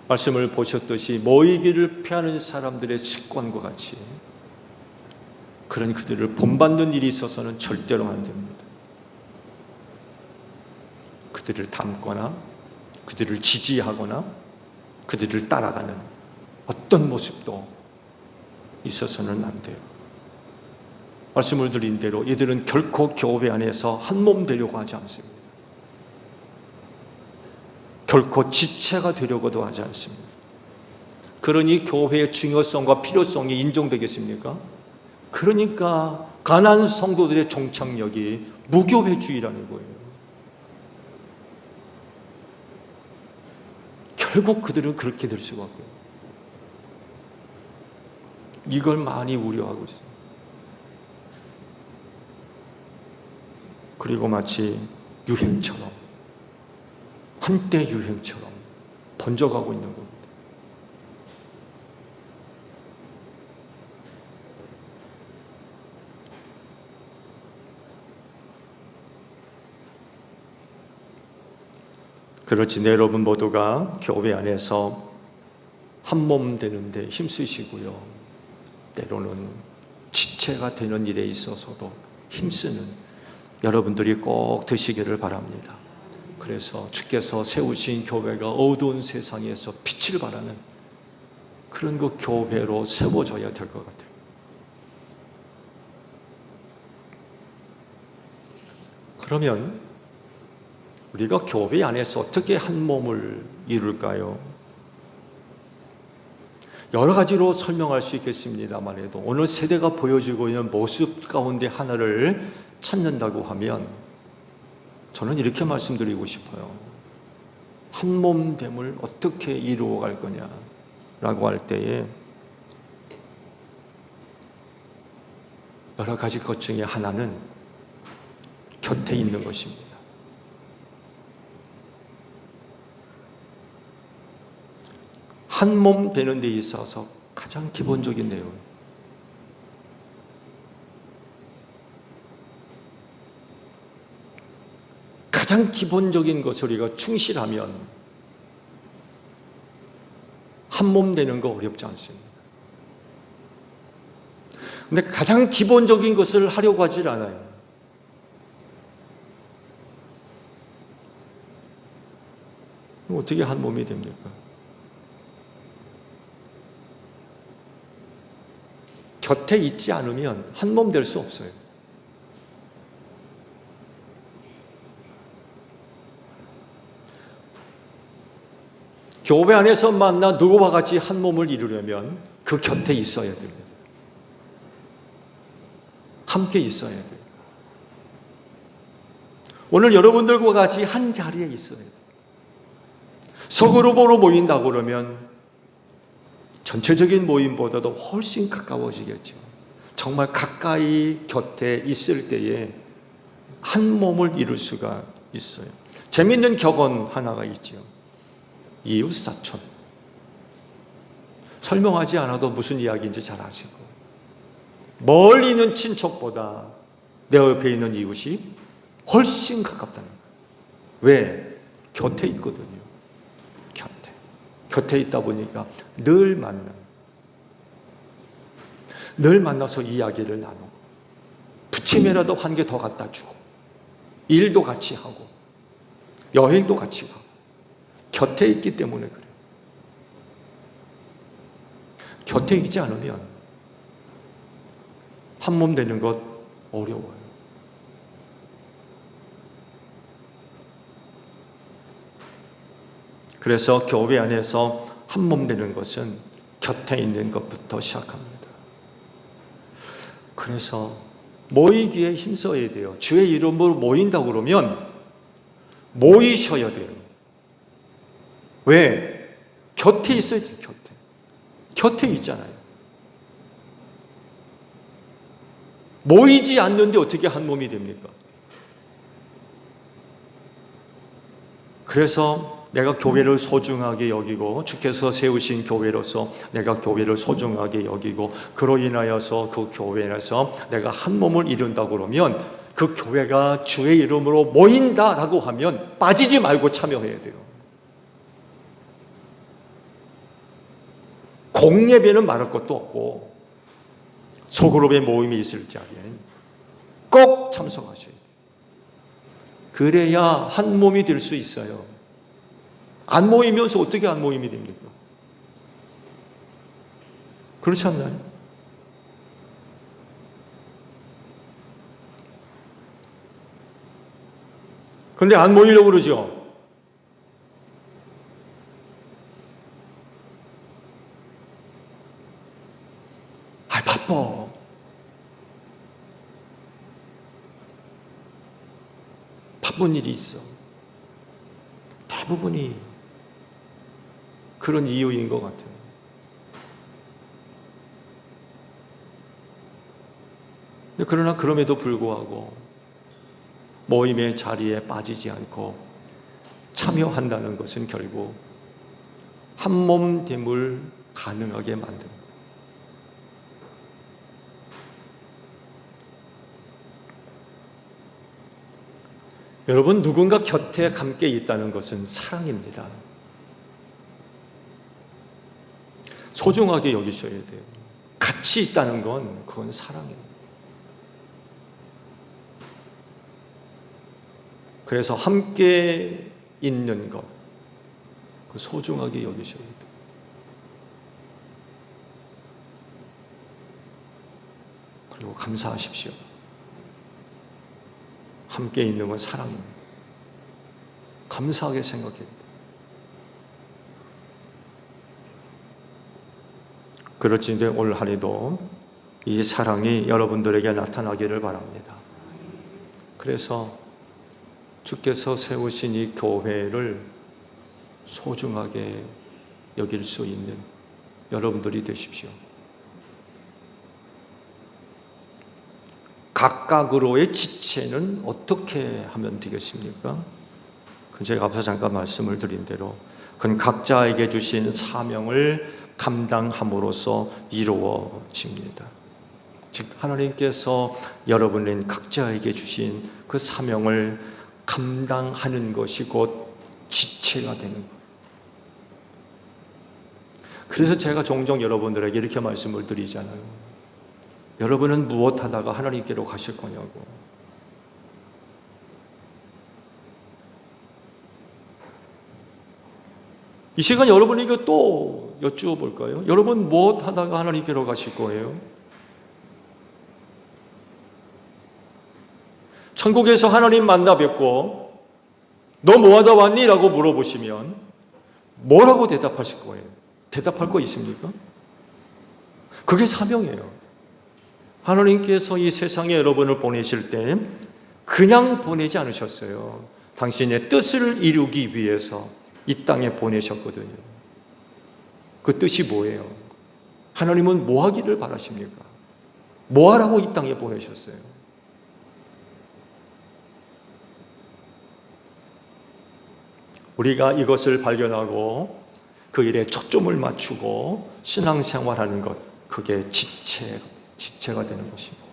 말씀을 보셨듯이 모이기를 피하는 사람들의 습관과 같이 그런 그들을 본받는 일이 있어서는 절대로 안 됩니다. 그들을 닮거나 그들을 지지하거나 그들을 따라가는 어떤 모습도 있어서는 안 돼요. 말씀을 드린 대로 이들은 결코 교회 안에서 한 몸 되려고 하지 않습니다. 결코 지체가 되려고도 하지 않습니다. 그러니 교회의 중요성과 필요성이 인정되겠습니까? 그러니까 가난한 성도들의 종착역이 무교회주의라는 거예요. 결국 그들은 그렇게 될 수밖에 없어요. 이걸 많이 우려하고 있어요. 그리고 마치 유행처럼 한때 유행처럼 번져가고 있는 겁니다. 그렇지, 여러분 모두가 교회 안에서 한 몸 되는데 힘쓰시고요. 때로는 지체가 되는 일에 있어서도 힘쓰는 여러분들이 꼭 되시기를 바랍니다. 그래서 주께서 세우신 교회가 어두운 세상에서 빛을 발하는 그런 그 교회로 세워져야 될 것 같아요. 그러면 우리가 교회 안에서 어떻게 한 몸을 이룰까요? 여러 가지로 설명할 수 있겠습니다만 해도 오늘 세대가 보여주고 있는 모습 가운데 하나를 찾는다고 하면 저는 이렇게 말씀드리고 싶어요. 한 몸됨을 어떻게 이루어갈 거냐라고 할 때에 여러 가지 것 중에 하나는 곁에 있는 것입니다. 한 몸 되는 데 있어서 가장 기본적인 내용, 가장 기본적인 것을 우리가 충실하면 한 몸 되는 거 어렵지 않습니다. 근데 가장 기본적인 것을 하려고 하질 않아요. 어떻게 한 몸이 됩니까? 곁에 있지 않으면 한 몸 될 수 없어요. 교회 안에서 만나 누구와 같이 한 몸을 이루려면 그 곁에 있어야 됩니다. 함께 있어야 돼요. 오늘 여러분들과 같이 한 자리에 있어야 돼요. 서그룹으로 모인다고 그러면 전체적인 모임보다도 훨씬 가까워지겠죠. 정말 가까이 곁에 있을 때에 한 몸을 이룰 수가 있어요. 재미있는 격언 하나가 있죠. 이웃사촌. 설명하지 않아도 무슨 이야기인지 잘 아시고, 멀리 있는 친척보다 내 옆에 있는 이웃이 훨씬 가깝다는 거예요. 왜? 곁에 있거든요. 곁에 있다 보니까 늘 만나서 이야기를 나누고, 부침이라도 한 개 더 갖다 주고, 일도 같이 하고, 여행도 같이 가고, 곁에 있기 때문에 그래요. 곁에 있지 않으면 한 몸 되는 것 어려워요. 그래서 교회 안에서 한 몸 되는 것은 곁에 있는 것부터 시작합니다. 그래서 모이기에 힘써야 돼요. 주의 이름으로 모인다고 그러면 모이셔야 돼요. 왜? 곁에 있어야 돼요. 곁에 있잖아요. 모이지 않는데 어떻게 한 몸이 됩니까? 그래서 내가 교회를 소중하게 여기고, 주께서 세우신 교회로서 내가 교회를 소중하게 여기고, 그로 인하여서 그 교회에서 내가 한 몸을 이룬다고 그러면 그 교회가 주의 이름으로 모인다라고 하면 빠지지 말고 참여해야 돼요. 공예배는 말할 것도 없고, 소그룹의 모임이 있을 자리에는 꼭 참석하셔야 돼요. 그래야 한 몸이 될 수 있어요. 안 모이면서 어떻게 한 모임이 됩니까? 그렇지 않나요? 근데 안 모이려고 그러죠. 바빠. 바쁜 일이 있어. 대부분이 그런 이유인 것 같아요. 그러나 그럼에도 불구하고 모임의 자리에 빠지지 않고 참여한다는 것은 결국 한 몸됨을 가능하게 만듭니다. 여러분, 누군가 곁에 함께 있다는 것은 사랑입니다. 소중하게 여기셔야 돼요. 같이 있다는 건 그건 사랑이에요. 그래서 함께 있는 것, 그 소중하게 여기셔야 돼요. 그리고 감사하십시오. 함께 있는 건 사랑입니다. 감사하게 생각해야 돼요. 그렇지, 이제 올 한해도 이 사랑이 여러분들에게 나타나기를 바랍니다. 그래서 주께서 세우신 이 교회를 소중하게 여길 수 있는 여러분들이 되십시오. 각각으로의 지체는 어떻게 하면 되겠습니까? 제가 앞서 잠깐 말씀을 드린 대로 그건 각자에게 주신 사명을 감당함으로써 이루어집니다. 즉 하나님께서 여러분은 각자에게 주신 그 사명을 감당하는 것이 곧 지체가 되는 거예요. 그래서 제가 종종 여러분들에게 이렇게 말씀을 드리잖아요. 여러분은 무엇 하다가 하나님께로 가실 거냐고. 이 시간 여러분에게 또 여쭈어 볼까요? 여러분 무엇 하다가 하나님께로 가실 거예요? 천국에서 하나님 만나 뵙고 너 뭐하다 왔니? 라고 물어보시면 뭐라고 대답하실 거예요? 대답할 거 있습니까? 그게 사명이에요. 하나님께서 이 세상에 여러분을 보내실 때 그냥 보내지 않으셨어요. 당신의 뜻을 이루기 위해서 이 땅에 보내셨거든요. 그 뜻이 뭐예요? 하나님은 뭐 하기를 바라십니까? 뭐 하라고 이 땅에 보내셨어요? 우리가 이것을 발견하고 그 일에 초점을 맞추고 신앙생활하는 것, 그게 지체가 되는 것입니다.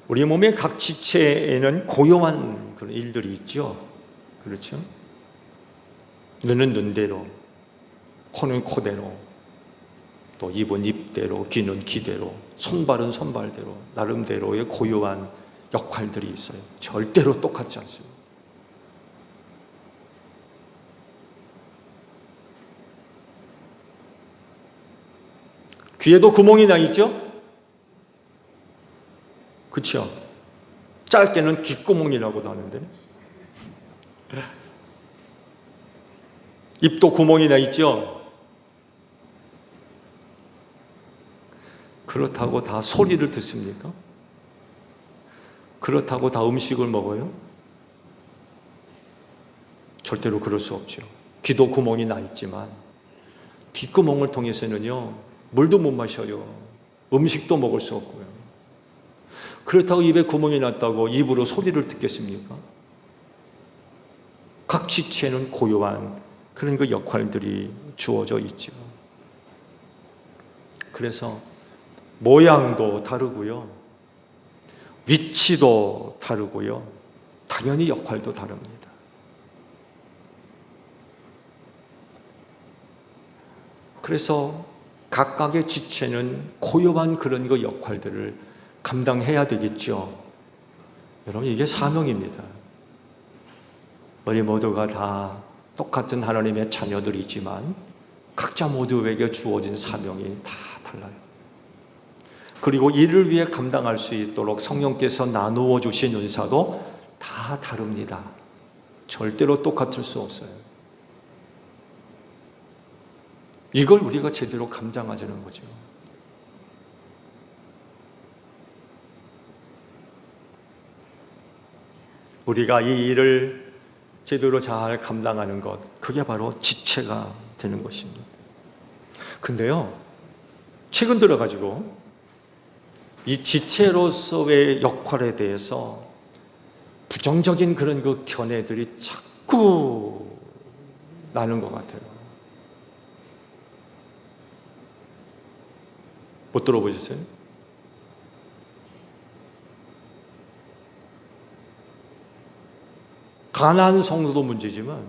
우리 몸의 각 지체에는 고요한 그런 일들이 있죠. 그렇죠? 눈은 눈대로, 코는 코대로, 또 입은 입대로, 귀는 귀대로, 손발은 손발대로 나름대로의 고요한 역할들이 있어요. 절대로 똑같지 않습니다. 귀에도 구멍이 나 있죠? 그렇죠? 짧게는 귓구멍이라고도 하는데 입도 구멍이 나 있죠? 그렇다고 다 소리를 듣습니까? 그렇다고 다 음식을 먹어요? 절대로 그럴 수 없죠. 귀도 구멍이 나 있지만 뒷구멍을 통해서는요, 물도 못 마셔요. 음식도 먹을 수 없고요. 그렇다고 입에 구멍이 났다고 입으로 소리를 듣겠습니까? 각 지체는 고요한 그런 그 역할들이 주어져 있죠. 그래서 모양도 다르고요, 위치도 다르고요, 당연히 역할도 다릅니다. 그래서 각각의 지체는 고요한 그런 그 역할들을 감당해야 되겠죠. 여러분, 이게 사명입니다. 우리 모두가 다 똑같은 하나님의 자녀들이지만 각자 모두에게 주어진 사명이 다 달라요. 그리고 이를 위해 감당할 수 있도록 성령께서 나누어 주신 은사도 다 다릅니다. 절대로 똑같을 수 없어요. 이걸 우리가 제대로 감당하자는 거죠. 우리가 이 일을 제대로 잘 감당하는 것, 그게 바로 지체가 되는 것입니다. 근데요, 최근 들어가지고 이 지체로서의 역할에 대해서 부정적인 그런 그 견해들이 자꾸 나는 것 같아요. 못 들어보셨어요? 가난한 성도도 문제지만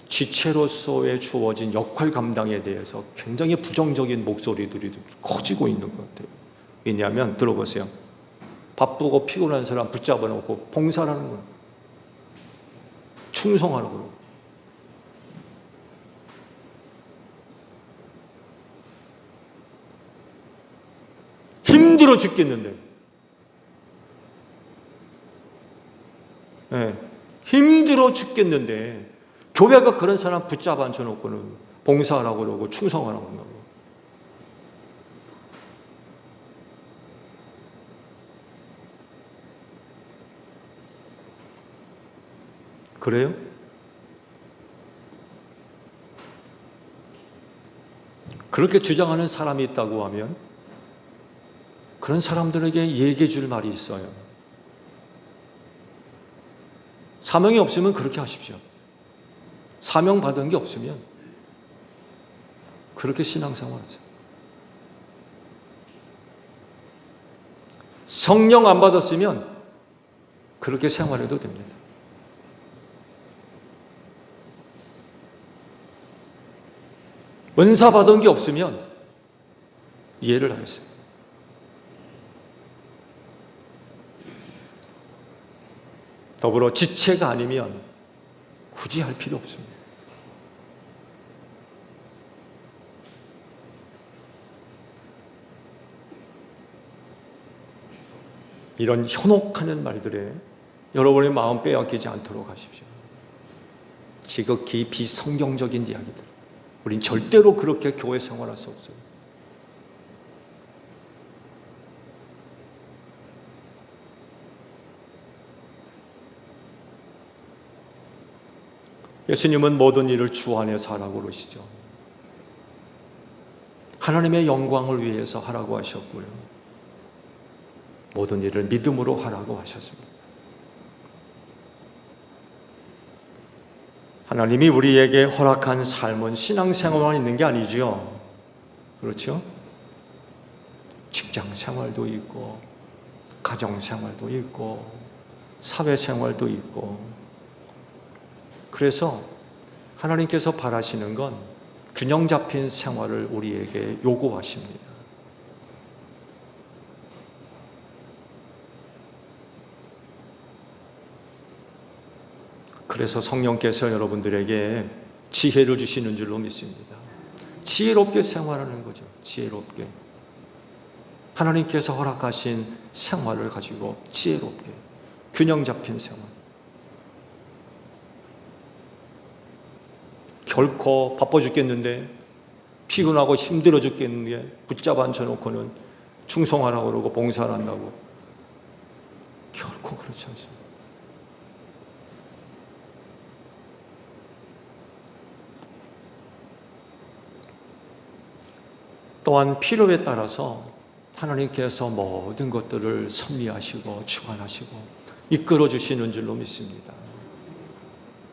지체로서의 주어진 역할 감당에 대해서 굉장히 부정적인 목소리들이 커지고 있는 것 같아요. 왜냐하면 들어보세요. 바쁘고 피곤한 사람 붙잡아 놓고 봉사하는 거예요. 충성하라고 그러고. 힘들어 죽겠는데, 네, 힘들어 죽겠는데 교회가 그런 사람 붙잡아 앉혀놓고는 봉사하라고 그러고 충성하라고 그러고. 그래요? 그렇게 주장하는 사람이 있다고 하면 그런 사람들에게 얘기해 줄 말이 있어요. 사명이 없으면 그렇게 하십시오. 사명 받은 게 없으면 그렇게 신앙생활 하세요. 성령 안 받았으면 그렇게 생활해도 됩니다. 은사 받은 게 없으면 이해를 하겠어요. 더불어 지체가 아니면 굳이 할 필요 없습니다. 이런 현혹하는 말들에 여러분의 마음 빼앗기지 않도록 하십시오. 지극히 비성경적인 이야기들. 우린 절대로 그렇게 교회 생활할 수 없어요. 예수님은 모든 일을 주 안에서 하라고 그러시죠. 하나님의 영광을 위해서 하라고 하셨고요. 모든 일을 믿음으로 하라고 하셨습니다. 하나님이 우리에게 허락한 삶은 신앙생활만 있는 게 아니죠. 그렇죠? 직장생활도 있고 가정생활도 있고 사회생활도 있고, 그래서 하나님께서 바라시는 건 균형 잡힌 생활을 우리에게 요구하십니다. 그래서 성령께서 여러분들에게 지혜를 주시는 줄로 믿습니다. 지혜롭게 생활하는 거죠. 지혜롭게. 하나님께서 허락하신 생활을 가지고 지혜롭게 균형 잡힌 생활. 결코 바빠 죽겠는데, 피곤하고 힘들어 죽겠는데 붙잡아 앉혀놓고는 충성하라고 그러고 봉사를 한다고. 결코 그렇지 않습니다. 또한 필요에 따라서 하나님께서 모든 것들을 섭리하시고 주관하시고 이끌어 주시는 줄로 믿습니다.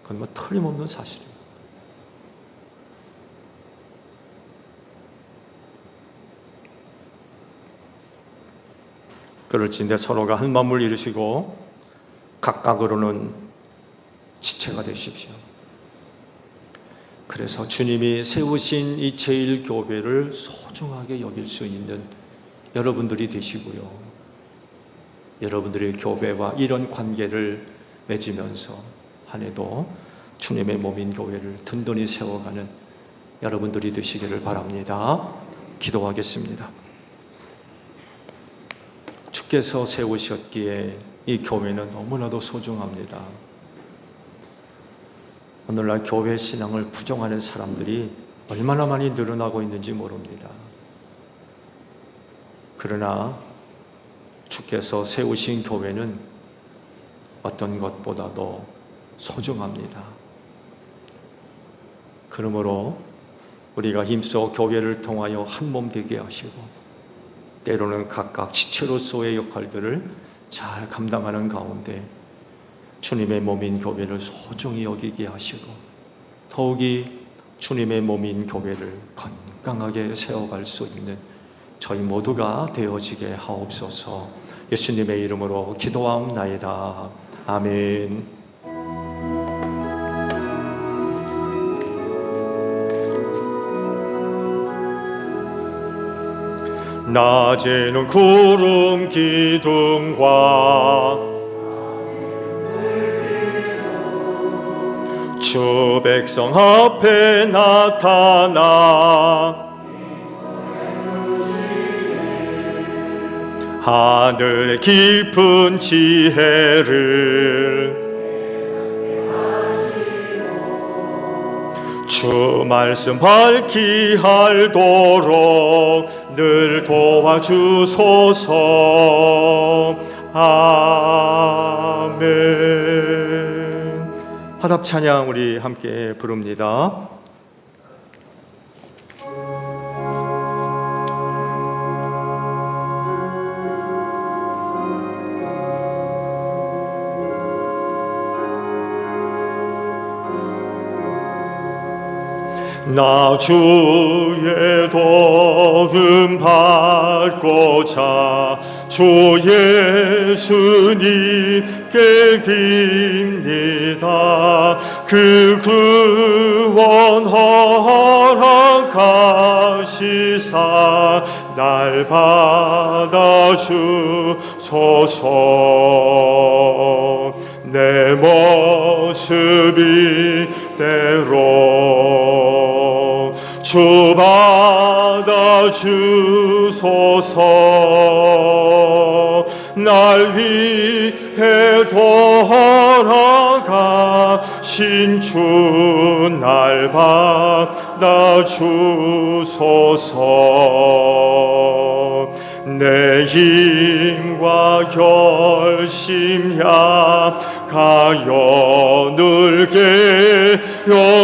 그건 뭐 틀림없는 사실이에요. 그럴진데 서로가 한 마음을 이루시고 각각으로는 지체가 되십시오. 그래서 주님이 세우신 이 제1교회를 소중하게 여길 수 있는 여러분들이 되시고요. 여러분들의 교회와 이런 관계를 맺으면서 한 해도 주님의 몸인 교회를 든든히 세워가는 여러분들이 되시기를 바랍니다. 기도하겠습니다. 주께서 세우셨기에 이 교회는 너무나도 소중합니다. 오늘날 교회 신앙을 부정하는 사람들이 얼마나 많이 늘어나고 있는지 모릅니다. 그러나 주께서 세우신 교회는 어떤 것보다도 소중합니다. 그러므로 우리가 힘써 교회를 통하여 한 몸 되게 하시고, 때로는 각각 지체로서의 역할들을 잘 감당하는 가운데 주님의 몸인 교회를 소중히 여기게 하시고, 더욱이 주님의 몸인 교회를 건강하게 세워갈 수 있는 저희 모두가 되어지게 하옵소서. 예수님의 이름으로 기도하옵나이다. 아멘. 낮에는 구름 기둥과 주 백성 앞에 나타나 하늘의 깊은 지혜를 주 말씀 밝히 알도록 늘 도와주소서. 아멘. 화답 찬양 우리 함께 부릅니다. 나 주의 도움 받고자 주 예수님께 빕니다. 그 구원 허락하시사 날 받아주소서. 내 모습 이대로 주 받아주소서. 날 위해 돌아가신 주 날 받아주소서. 내 힘과 결심 약하여 늘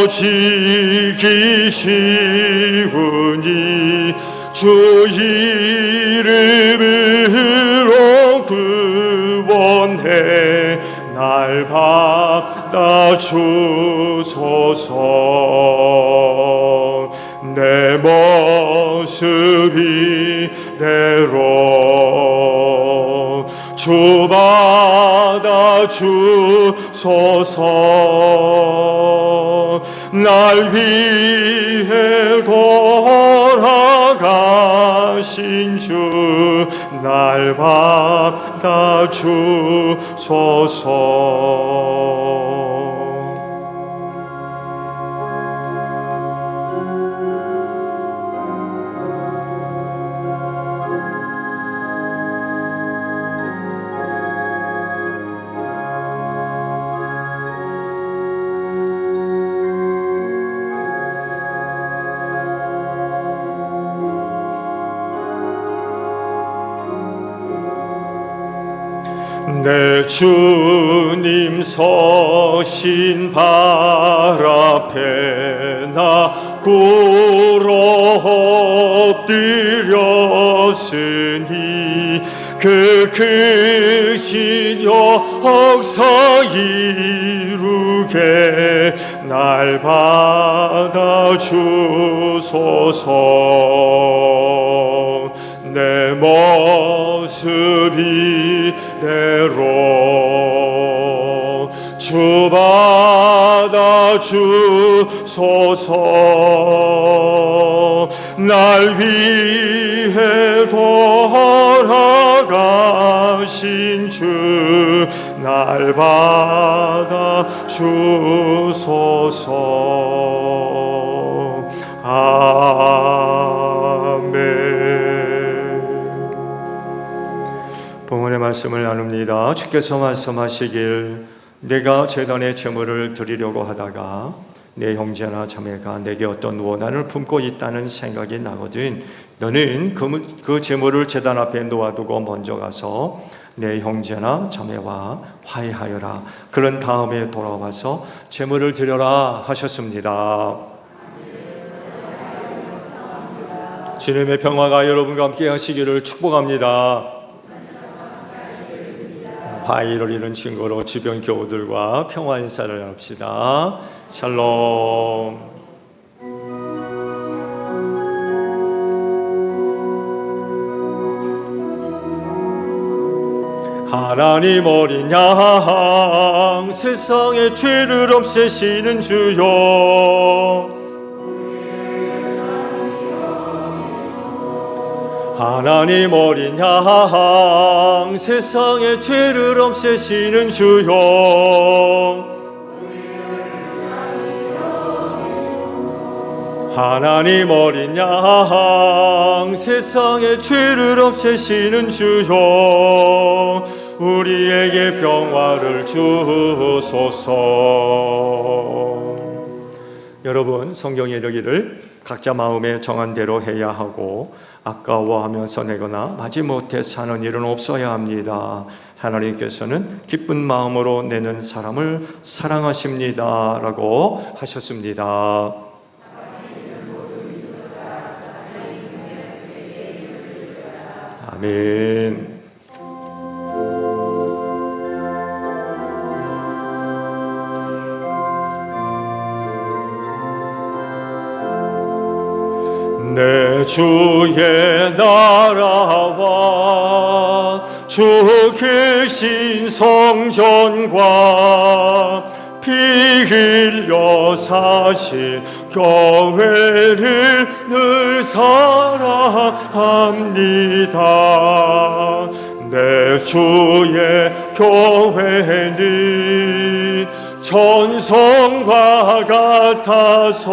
깨어지기 쉬우니 주 이름으로 구원해 날 받아주소서. 내 모습 이대로 주 받아주소서. 날 위해 돌아가신 주 날 받아주소서. 내 주님 서신 발 앞에 나 꿇어 엎드렸으니 그 크신 역사 이루게 날 받아주소서. 내 모습 이대로 주 받아주소서. 날 위해 돌아가신 주 날 받아주소서. 아멘. 본문의 말씀을 나눕니다. 주께서 말씀하시길 내가 제단에 제물을 드리려고 하다가 내 형제나 자매가 내게 어떤 원한을 품고 있다는 생각이 나거든 너는 그 제물을 제단 앞에 놓아두고 먼저 가서 내 형제나 자매와 화해하여라. 그런 다음에 돌아와서 제물을 드려라 하셨습니다. 주님의 평화가 여러분과 함께 하시기를 축복합니다. 화해를 이룬 친구로 주변 교우들과 평화 인사를 나눕시다. 샬롬. 하나님 어린 양 세상의 죄를 없애시는 주여, 하나님 어린 양 세상의 죄를 없애시는 주여, 하나님 어린 양 세상의 죄를 없애시는 주여, 우리에게 평화를 주소서. 여러분, 성경에 이르기를 각자 마음에 정한 대로 해야 하고 아까워하면서 내거나 마지못해 사는 일은 없어야 합니다. 하나님께서는 기쁜 마음으로 내는 사람을 사랑하십니다 라고 하셨습니다. 아멘. 내 주의 나라와 주 계신 성전과 피 흘려 사신 교회를 늘 사랑합니다. 내 주의 교회는 전성과 같아서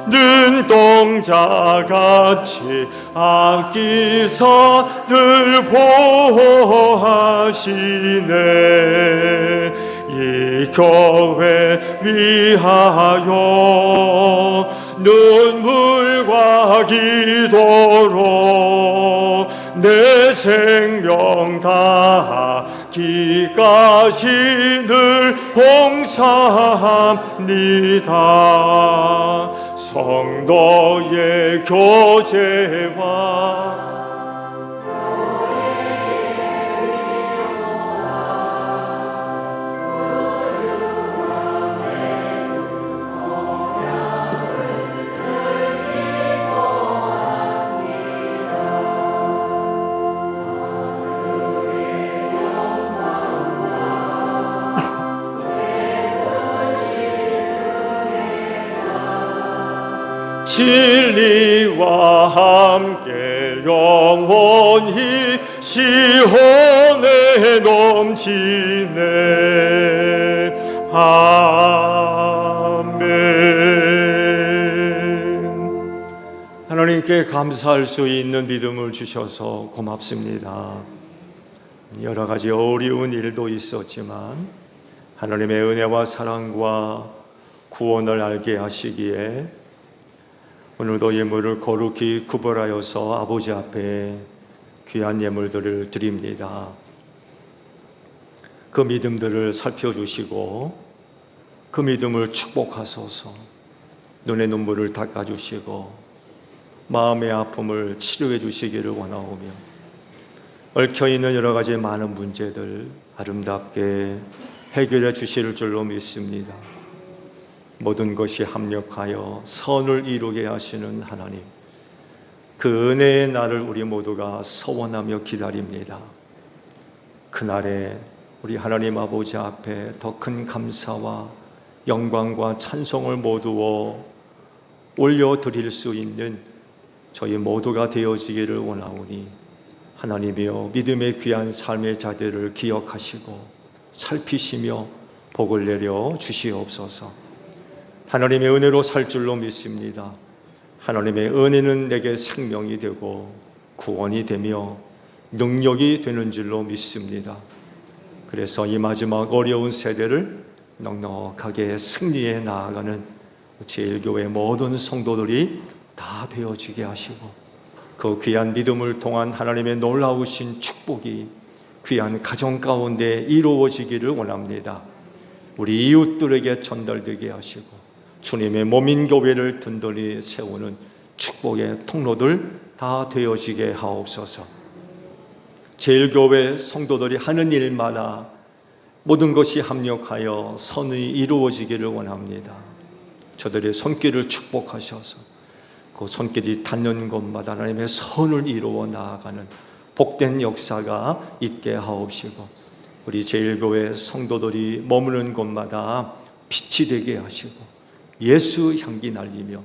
눈동자같이 아끼사 늘 보호하시네. 이 교회 위하여 눈물과 기도로 내 생명 다하기까지 늘 봉사합니다. 성도의 교제와 진리와 함께 영원히 시온에 넘치네. 아멘. 하나님께 감사할 수 있는 믿음을 주셔서 고맙습니다. 여러 가지 어려운 일도 있었지만 하나님의 은혜와 사랑과 구원을 알게 하시기에 오늘도 예물을 거룩히 구별하여서 아버지 앞에 귀한 예물들을 드립니다. 그 믿음들을 살펴주시고 그 믿음을 축복하소서. 눈의 눈물을 닦아주시고 마음의 아픔을 치료해 주시기를 원하오며 얽혀있는 여러 가지 많은 문제들 아름답게 해결해 주실 줄로 믿습니다. 모든 것이 합력하여 선을 이루게 하시는 하나님, 그 은혜의 날을 우리 모두가 서원하며 기다립니다. 그날에 우리 하나님 아버지 앞에 더 큰 감사와 영광과 찬송을 모두어 올려드릴 수 있는 저희 모두가 되어지기를 원하오니 하나님이여 믿음의 귀한 삶의 자들을 기억하시고 살피시며 복을 내려 주시옵소서. 하나님의 은혜로 살 줄로 믿습니다. 하나님의 은혜는 내게 생명이 되고 구원이 되며 능력이 되는 줄로 믿습니다. 그래서 이 마지막 어려운 세대를 넉넉하게 승리해 나아가는 제1교회 모든 성도들이 다 되어지게 하시고 그 귀한 믿음을 통한 하나님의 놀라우신 축복이 귀한 가정 가운데 이루어지기를 원합니다. 우리 이웃들에게 전달되게 하시고 주님의 몸인 교회를 든든히 세우는 축복의 통로들 다 되어지게 하옵소서. 제1교회 성도들이 하는 일마다 모든 것이 합력하여 선이 이루어지기를 원합니다. 저들의 손길을 축복하셔서 그 손길이 닿는 곳마다 하나님의 선을 이루어 나아가는 복된 역사가 있게 하옵시고 우리 제1교회 성도들이 머무는 곳마다 빛이 되게 하시고 예수 향기 날리며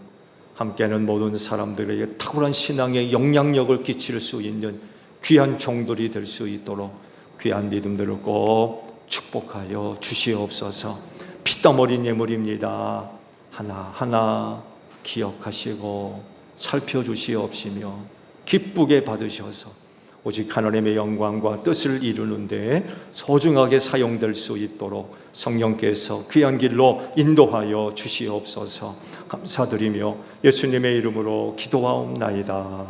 함께하는 모든 사람들에게 탁월한 신앙의 영향력을 끼칠 수 있는 귀한 종들이 될 수 있도록 귀한 믿음들을 꼭 축복하여 주시옵소서. 피땀 어린 예물입니다. 하나하나 기억하시고 살펴주시옵시며 기쁘게 받으셔서 오직 하나님의 영광과 뜻을 이루는 데 소중하게 사용될 수 있도록 성령께서 귀한 길로 인도하여 주시옵소서. 감사드리며 예수님의 이름으로 기도하옵나이다.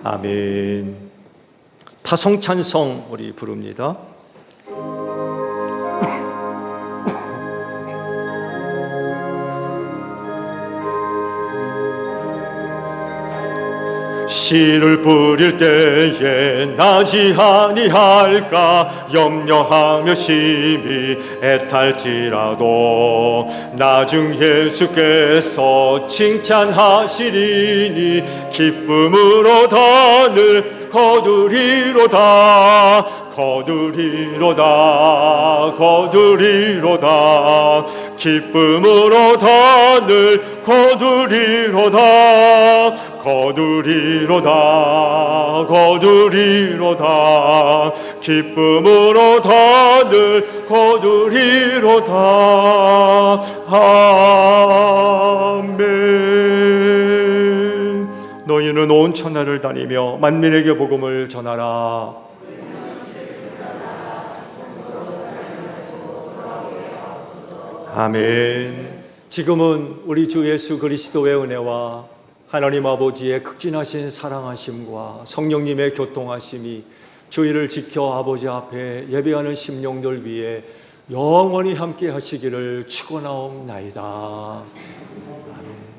아멘. 파송찬송 우리 부릅니다. 씨를 뿌릴 때에 나지 아니할까 염려하며 심히 애탈지라도 나중 예수께서 칭찬하시리니 기쁨으로 단을 거두리로다 거두리로다 거두리로다 기쁨으로 단을 거두리로다 거두리로다 거두리로다 기쁨으로 단을 거두리로다 아멘. 너희는 온 천하를 다니며 만민에게 복음을 전하라. 아멘. 지금은 우리 주 예수 그리스도의 은혜와 하나님 아버지의 극진하신 사랑하심과 성령님의 교통하심이 주의를 지켜 아버지 앞에 예배하는 심령들 위해 영원히 함께 하시기를 축원하옵나이다. 아멘.